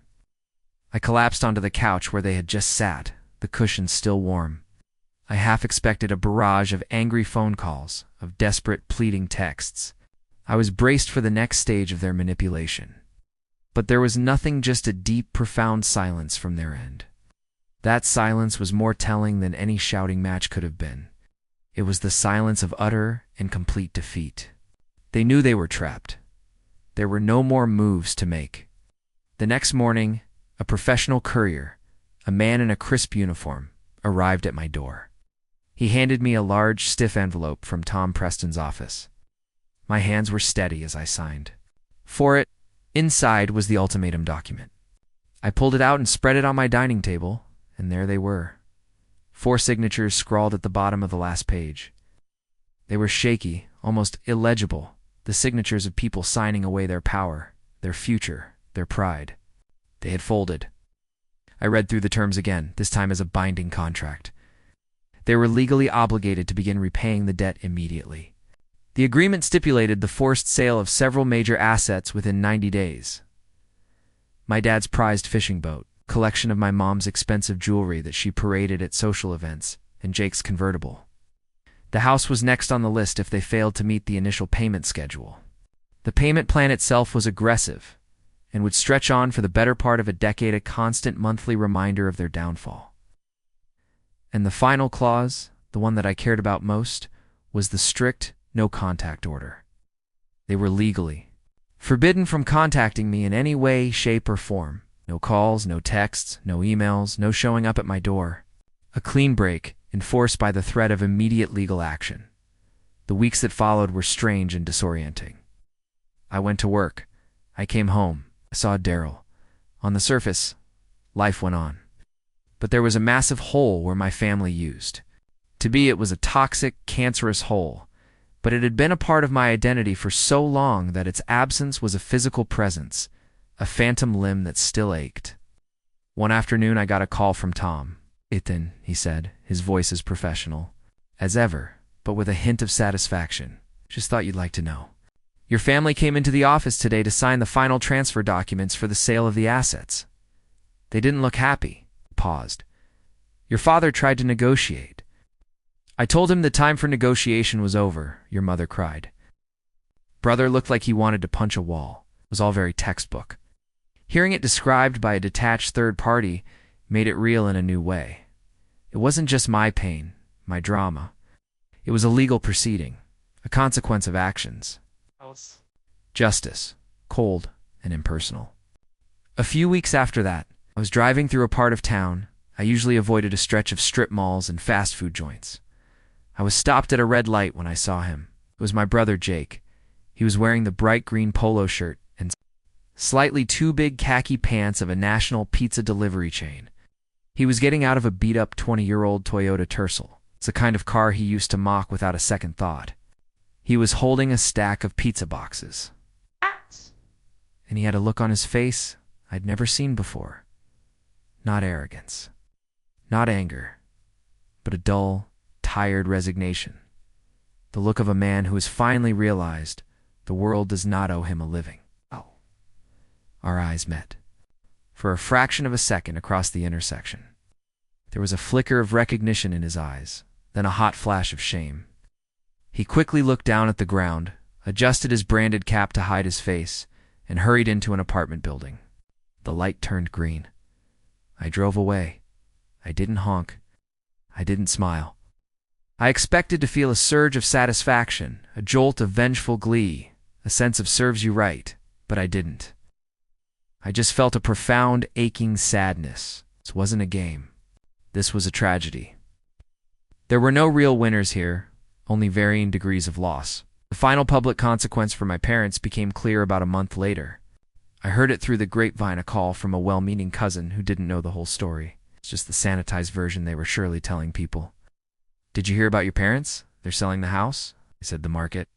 I collapsed onto the couch where they had just sat, the cushions still warm. I half expected a barrage of angry phone calls, of desperate, pleading texts. I was braced for the next stage of their manipulation. But there was nothing, just a deep, profound silence from their end. That silence was more telling than any shouting match could have been. It was the silence of utter and complete defeat. They knew they were trapped. There were no more moves to make. The next morning, a professional courier, a man in a crisp uniform, arrived at my door. He handed me a large, stiff envelope from Tom Preston's office. My hands were steady as I signed. For it, inside was the ultimatum document. I pulled it out and spread it on my dining table, and there they were. 4 signatures scrawled at the bottom of the last page. They were shaky, almost illegible, the signatures of people signing away their power, their future, their pride. They had folded. I read through the terms again, this time as a binding contract. They were legally obligated to begin repaying the debt immediately. The agreement stipulated the forced sale of several major assets within 90 days. My dad's prized fishing boat, collection of my mom's expensive jewelry that she paraded at social events, and Jake's convertible. The house was next on the list if they failed to meet the initial payment schedule. The payment plan itself was aggressive and would stretch on for the better part of a decade, a constant monthly reminder of their downfall. And the final clause, the one that I cared about most, was the strict no-contact order. They were legally forbidden from contacting me in any way, shape, or form. No calls, no texts, no emails, no showing up at my door. A clean break, enforced by the threat of immediate legal action. The weeks that followed were strange and disorienting. I went to work. I came home. I saw Daryl. On the surface, life went on. But there was a massive hole where my family used. To be, it was a toxic, cancerous hole. But it had been a part of my identity for so long that its absence was a physical presence, a phantom limb that still ached. One afternoon I got a call from Tom. "Ethan," he said, his voice as professional as ever, but with a hint of satisfaction. "Just thought you'd like to know. Your family came into the office today to sign the final transfer documents for the sale of the assets. They didn't look happy." He paused. "Your father tried to negotiate." "I told him the time for negotiation was over," your mother cried. Brother looked like he wanted to punch a wall. It was all very textbook. Hearing it described by a detached third party made it real in a new way. It wasn't just my pain, my drama. It was a legal proceeding, a consequence of actions. Justice, cold and impersonal. A few weeks after that, I was driving through a part of town. I usually avoided a stretch of strip malls and fast food joints. I was stopped at a red light when I saw him. It was my brother Jake. He was wearing the bright green polo shirt and slightly too big khaki pants of a national pizza delivery chain. He was getting out of a beat-up 20-year-old Toyota Tercel. It's the kind of car he used to mock without a second thought. He was holding a stack of pizza boxes. And he had a look on his face I'd never seen before. Not arrogance. Not anger. But a dull, tired resignation. The look of a man who has finally realized the world does not owe him a living. Our eyes met. For a fraction of a second across the intersection. There was a flicker of recognition in his eyes, then a hot flash of shame. He quickly looked down at the ground, adjusted his branded cap to hide his face, and hurried into an apartment building. The light turned green. I drove away. I didn't honk. I didn't smile. I expected to feel a surge of satisfaction, a jolt of vengeful glee, a sense of serves you right, but I didn't. I just felt a profound, aching sadness. This wasn't a game. This was a tragedy. There were no real winners here, only varying degrees of loss. The final public consequence for my parents became clear about a month later. I heard it through the grapevine, a call from a well-meaning cousin who didn't know the whole story. It's just the sanitized version they were surely telling people. "Did you hear about your parents? They're selling the house?" I said. "The market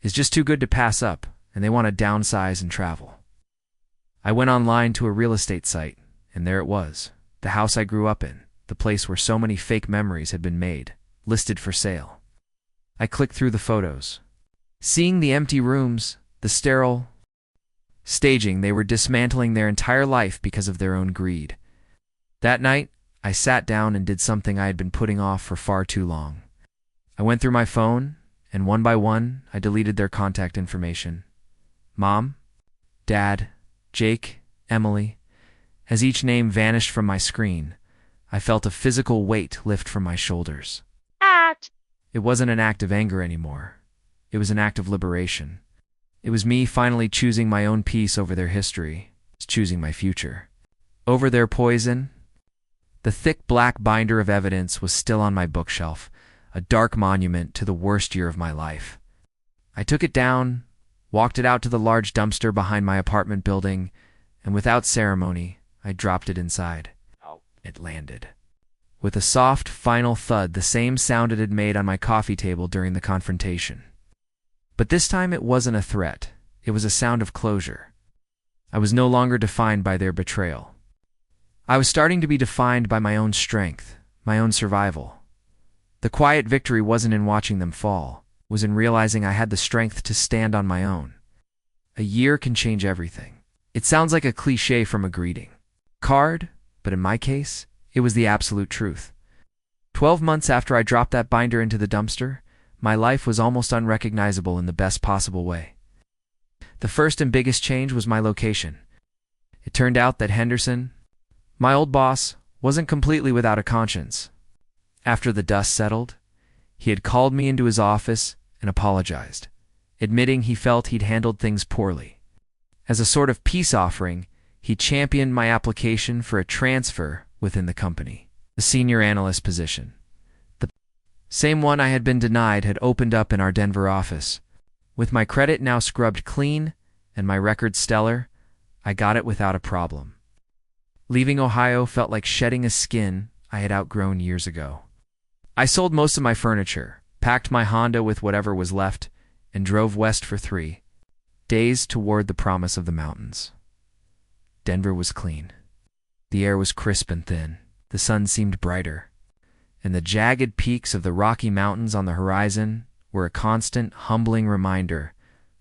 is just too good to pass up, and they want to downsize and travel." I went online to a real estate site, and there it was. The house I grew up in, the place where so many fake memories had been made, listed for sale. I clicked through the photos. Seeing the empty rooms, the sterile staging, they were dismantling their entire life because of their own greed. That night, I sat down and did something I had been putting off for far too long. I went through my phone, and one by one, I deleted their contact information. Mom, Dad, Jake, Emily. As each name vanished from my screen, I felt a physical weight lift from my shoulders. It wasn't an act of anger anymore. It was an act of liberation. It was me finally choosing my own peace over their history, choosing my future. Over their poison. The thick black binder of evidence was still on my bookshelf, a dark monument to the worst year of my life. I took it down, walked it out to the large dumpster behind my apartment building, and without ceremony, I dropped it inside. It landed. with a soft, final thud, the same sound it had made on my coffee table during the confrontation. But this time it wasn't a threat. It was a sound of closure. I was no longer defined by their betrayal. I was starting to be defined by my own strength, my own survival. The quiet victory wasn't in watching them fall, it was in realizing I had the strength to stand on my own. A year can change everything. It sounds like a cliché from a greeting card, but in my case, it was the absolute truth. 12 months after I dropped that binder into the dumpster, my life was almost unrecognizable in the best possible way. The first and biggest change was my location. It turned out that Henderson, my old boss, wasn't completely without a conscience. After the dust settled, he had called me into his office and apologized, admitting he felt he'd handled things poorly. As a sort of peace offering, he championed my application for a transfer within the company. The senior analyst position. The same one I had been denied had opened up in our Denver office. With my credit now scrubbed clean and my record stellar, I got it without a problem. Leaving Ohio felt like shedding a skin I had outgrown years ago. I sold most of my furniture, packed my Honda with whatever was left, and drove west for 3 days toward the promise of the mountains. Denver was clean. The air was crisp and thin. The sun seemed brighter, and the jagged peaks of the Rocky Mountains on the horizon were a constant, humbling reminder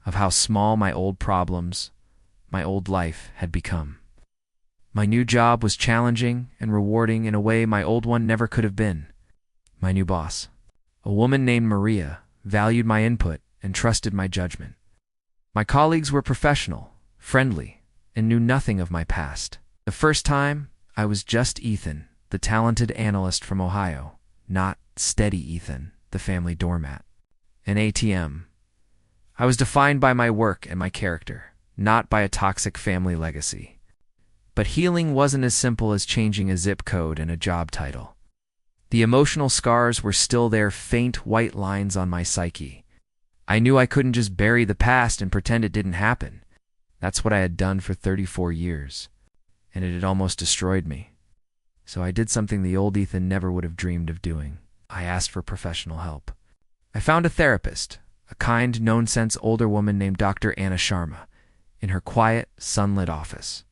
of how small my old problems, my old life had become. My new job was challenging and rewarding in a way my old one never could have been. My new boss, a woman named Maria, valued my input and trusted my judgment. My colleagues were professional, friendly, and knew nothing of my past. The first time, I was just Ethan, the talented analyst from Ohio, not steady Ethan, the family doormat. An ATM. I was defined by my work and my character, not by a toxic family legacy. But healing wasn't as simple as changing a zip code and a job title. The emotional scars were still there, faint white lines on my psyche. I knew I couldn't just bury the past and pretend it didn't happen. That's what I had done for 34 years, and it had almost destroyed me. So I did something the old Ethan never would have dreamed of doing. I asked for professional help. I found a therapist, a kind, no-nonsense older woman named Dr. Anna Sharma, in her quiet, sunlit office.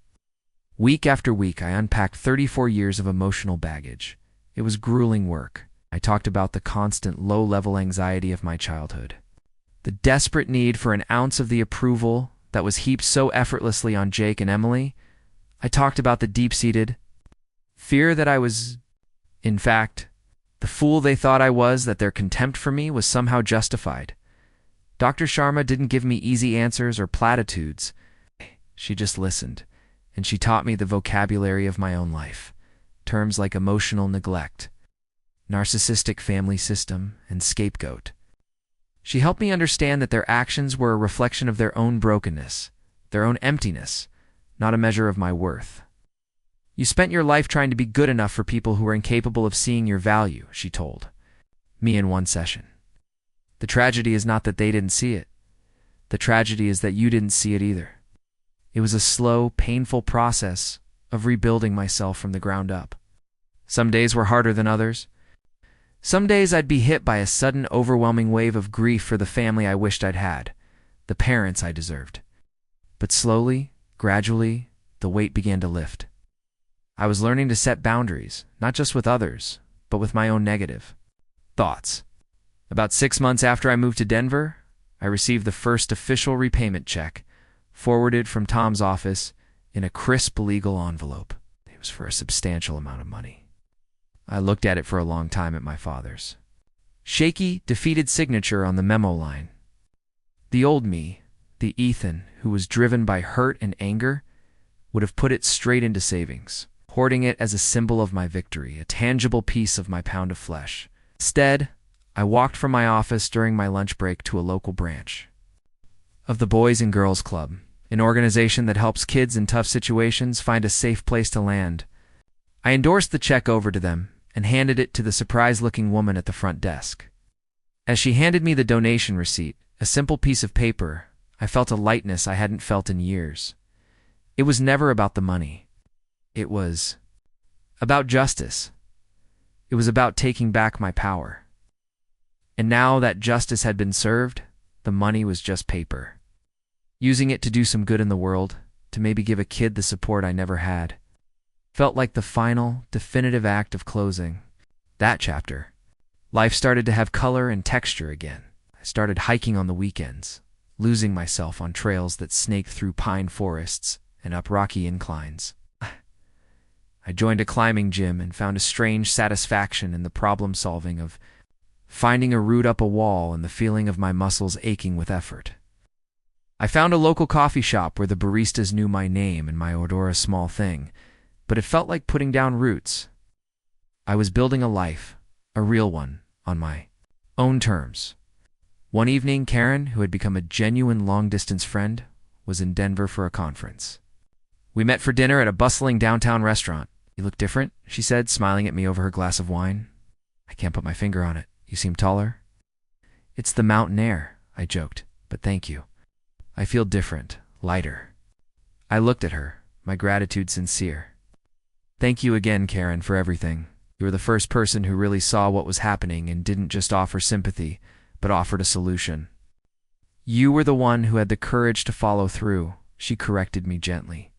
Week after week, I unpacked 34 years of emotional baggage. It was grueling work. I talked about the constant low-level anxiety of my childhood, the desperate need for an ounce of the approval that was heaped so effortlessly on Jake and Emily. I talked about the deep-seated fear that I was, in fact, the fool they thought I was, that their contempt for me was somehow justified. Dr. Sharma didn't give me easy answers or platitudes. She just listened, and she taught me the vocabulary of my own life. Terms like emotional neglect, narcissistic family system, and scapegoat. She helped me understand that their actions were a reflection of their own brokenness, their own emptiness, not a measure of my worth. You spent your life trying to be good enough for people who are incapable of seeing your value, she told me in one session. The tragedy is not that they didn't see it. The tragedy is that you didn't see it either. It was a slow, painful process of rebuilding myself from the ground up. Some days were harder than others. Some days I'd be hit by a sudden, overwhelming wave of grief for the family I wished I'd had, the parents I deserved. But slowly, gradually, the weight began to lift. I was learning to set boundaries, not just with others, but with my own negative thoughts. About 6 months after I moved to Denver, I received the first official repayment check, forwarded from Tom's office in a crisp legal envelope. It was for a substantial amount of money. I looked at it for a long time at my father's shaky, defeated signature on the memo line. The old me, the Ethan who was driven by hurt and anger, would have put it straight into savings, hoarding it as a symbol of my victory, a tangible piece of my pound of flesh. Instead, I walked from my office during my lunch break to a local branch of the Boys and Girls Club, an organization that helps kids in tough situations find a safe place to land. I endorsed the check over to them and handed it to the surprised-looking woman at the front desk. As she handed me the donation receipt, a simple piece of paper, I felt a lightness I hadn't felt in years. It was never about the money. It was about justice. It was about taking back my power. And now that justice had been served, the money was just paper. Using it to do some good in the world, to maybe give a kid the support I never had, felt like the final, definitive act of closing that chapter. Life started to have color and texture again. I started hiking on the weekends, losing myself on trails that snaked through pine forests and up rocky inclines. I joined a climbing gym and found a strange satisfaction in the problem-solving of finding a route up a wall and the feeling of my muscles aching with effort. I found a local coffee shop where the baristas knew my name and my order a small thing, but it felt like putting down roots. I was building a life, a real one, on my own terms. One evening, Karen, who had become a genuine long-distance friend, was in Denver for a conference. We met for dinner at a bustling downtown restaurant. "You look different," she said, smiling at me over her glass of wine. "I can't put my finger on it. You seem taller." "It's the mountain air," I joked, "but thank you. I feel different, lighter." I looked at her, my gratitude sincere. "Thank you again, Karen, for everything. You were the first person who really saw what was happening and didn't just offer sympathy, but offered a solution. You were the one who had the courage to follow through," she corrected me gently.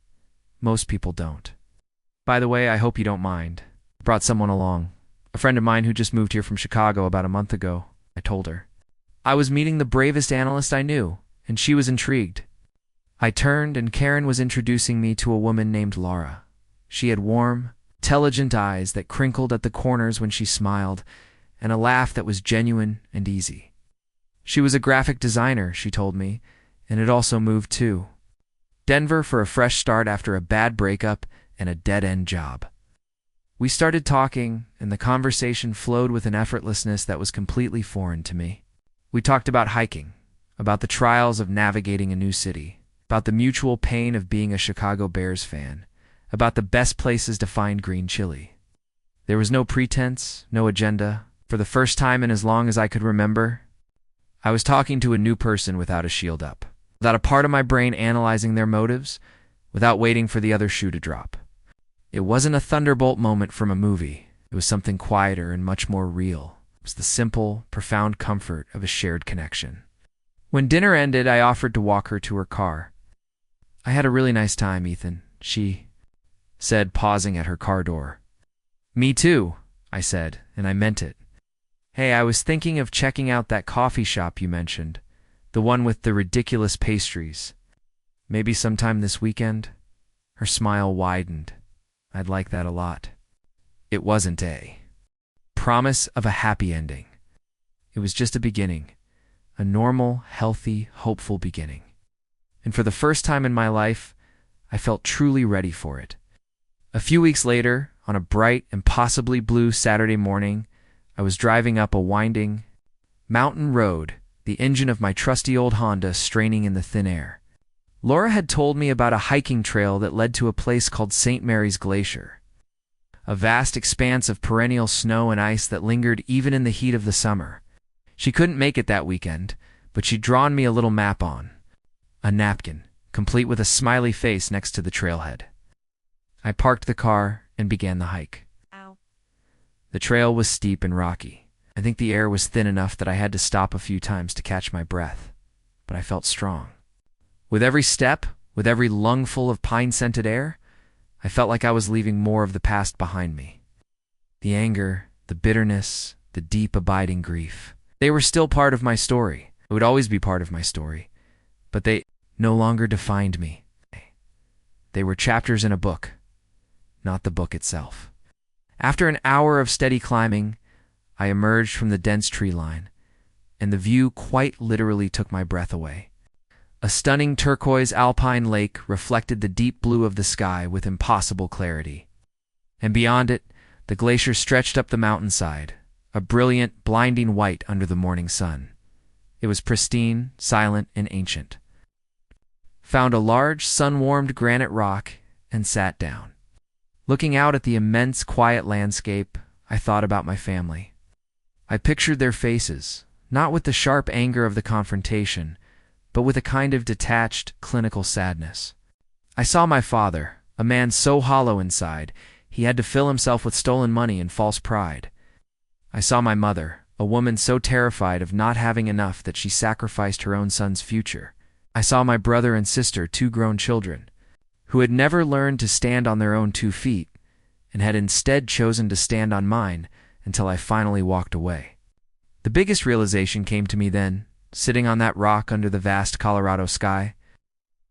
"Most people don't. By the way, I hope you don't mind. I brought someone along. A friend of mine who just moved here from Chicago about a month ago," I told her. I was meeting the bravest analyst I knew, and she was intrigued. I turned, and Karen was introducing me to a woman named Laura. She had warm, intelligent eyes that crinkled at the corners when she smiled, and a laugh that was genuine and easy. She was a graphic designer, she told me, and had also moved to Denver for a fresh start after a bad breakup and a dead-end job. We started talking, and the conversation flowed with an effortlessness that was completely foreign to me. We talked about hiking, about the trials of navigating a new city, about the mutual pain of being a Chicago Bears fan, about the best places to find green chili. There was no pretense, no agenda. For the first time in as long as I could remember, I was talking to a new person without a shield up, without a part of my brain analyzing their motives, without waiting for the other shoe to drop. It wasn't a thunderbolt moment from a movie. It was something quieter and much more real. It was the simple, profound comfort of a shared connection. When dinner ended, I offered to walk her to her car. "I had a really nice time, Ethan," she said, pausing at her car door. "Me too," I said, and I meant it. "Hey, I was thinking of checking out that coffee shop you mentioned, the one with the ridiculous pastries. Maybe sometime this weekend?" Her smile widened. "I'd like that a lot." It wasn't a promise of a happy ending. It was just a beginning, a normal, healthy, hopeful beginning. And for the first time in my life, I felt truly ready for it. A few weeks later, on a bright, impossibly blue Saturday morning, I was driving up a winding mountain road, the engine of my trusty old Honda straining in the thin air. Laura had told me about a hiking trail that led to a place called St. Mary's Glacier, a vast expanse of perennial snow and ice that lingered even in the heat of the summer. She couldn't make it that weekend, but she'd drawn me a little map on a napkin, complete with a smiley face next to the trailhead. I parked the car and began the hike. Ow. The trail was steep and rocky. I think the air was thin enough that I had to stop a few times to catch my breath, but I felt strong. With every step, with every lungful of pine-scented air, I felt like I was leaving more of the past behind me. The anger, the bitterness, the deep, abiding grief. They were still part of my story. It would always be part of my story, but they no longer defined me. They were chapters in a book, not the book itself. After an hour of steady climbing, I emerged from the dense tree line, and the view quite literally took my breath away. A stunning turquoise alpine lake reflected the deep blue of the sky with impossible clarity. And beyond it, the glacier stretched up the mountainside, a brilliant, blinding white under the morning sun. It was pristine, silent, and ancient. Found a large, sun-warmed granite rock and sat down. Looking out at the immense, quiet landscape, I thought about my family. I pictured their faces, not with the sharp anger of the confrontation, but with a kind of detached, clinical sadness. I saw my father, a man so hollow inside, he had to fill himself with stolen money and false pride. I saw my mother, a woman so terrified of not having enough that she sacrificed her own son's future. I saw my brother and sister, 2 grown children, who had never learned to stand on their own 2 feet and had instead chosen to stand on mine until I finally walked away. The biggest realization came to me then, sitting on that rock under the vast Colorado sky.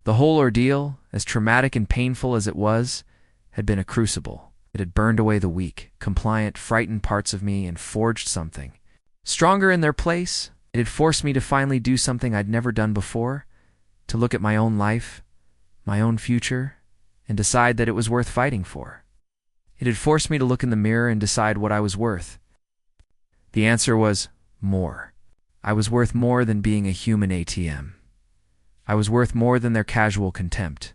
The whole ordeal, as traumatic and painful as it was, had been a crucible. It had burned away the weak, compliant, frightened parts of me and forged something stronger in their place. It had forced me to finally do something I'd never done before, to look at my own life, my own future, and decide that it was worth fighting for. It had forced me to look in the mirror and decide what I was worth. The answer was more. I was worth more than being a human ATM. I was worth more than their casual contempt.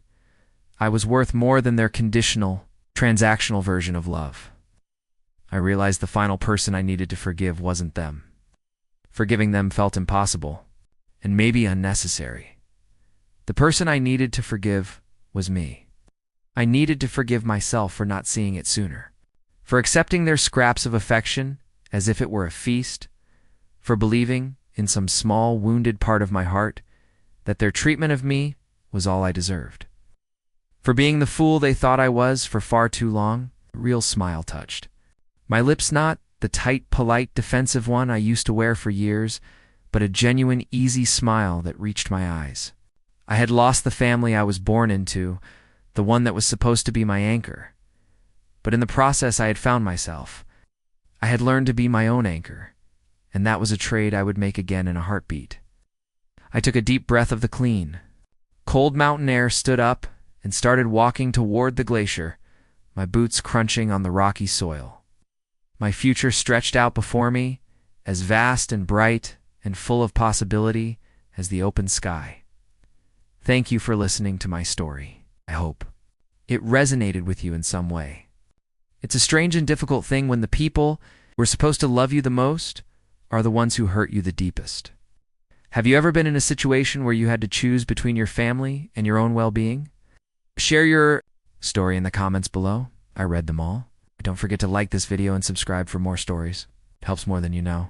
I was worth more than their conditional, transactional version of love. I realized the final person I needed to forgive wasn't them. Forgiving them felt impossible, and maybe unnecessary. The person I needed to forgive was me. I needed to forgive myself for not seeing it sooner, for accepting their scraps of affection as if it were a feast, for believing, in some small, wounded part of my heart, that their treatment of me was all I deserved. For being the fool they thought I was for far too long. A real smile touched my lips, not the tight, polite, defensive one I used to wear for years, but a genuine, easy smile that reached my eyes. I had lost the family I was born into, the one that was supposed to be my anchor. But in the process I had found myself. I had learned to be my own anchor, and that was a trade I would make again in a heartbeat. I took a deep breath of the clean, cold mountain air, stood up, and started walking toward the glacier, my boots crunching on the rocky soil. My future stretched out before me, as vast and bright and full of possibility as the open sky. Thank you for listening to my story. I hope it resonated with you in some way. It's a strange and difficult thing when the people who are supposed to love you the most are the ones who hurt you the deepest. Have you ever been in a situation where you had to choose between your family and your own well-being? Share your story in the comments below. I read them all. Don't forget to like this video and subscribe for more stories. It helps more than you know.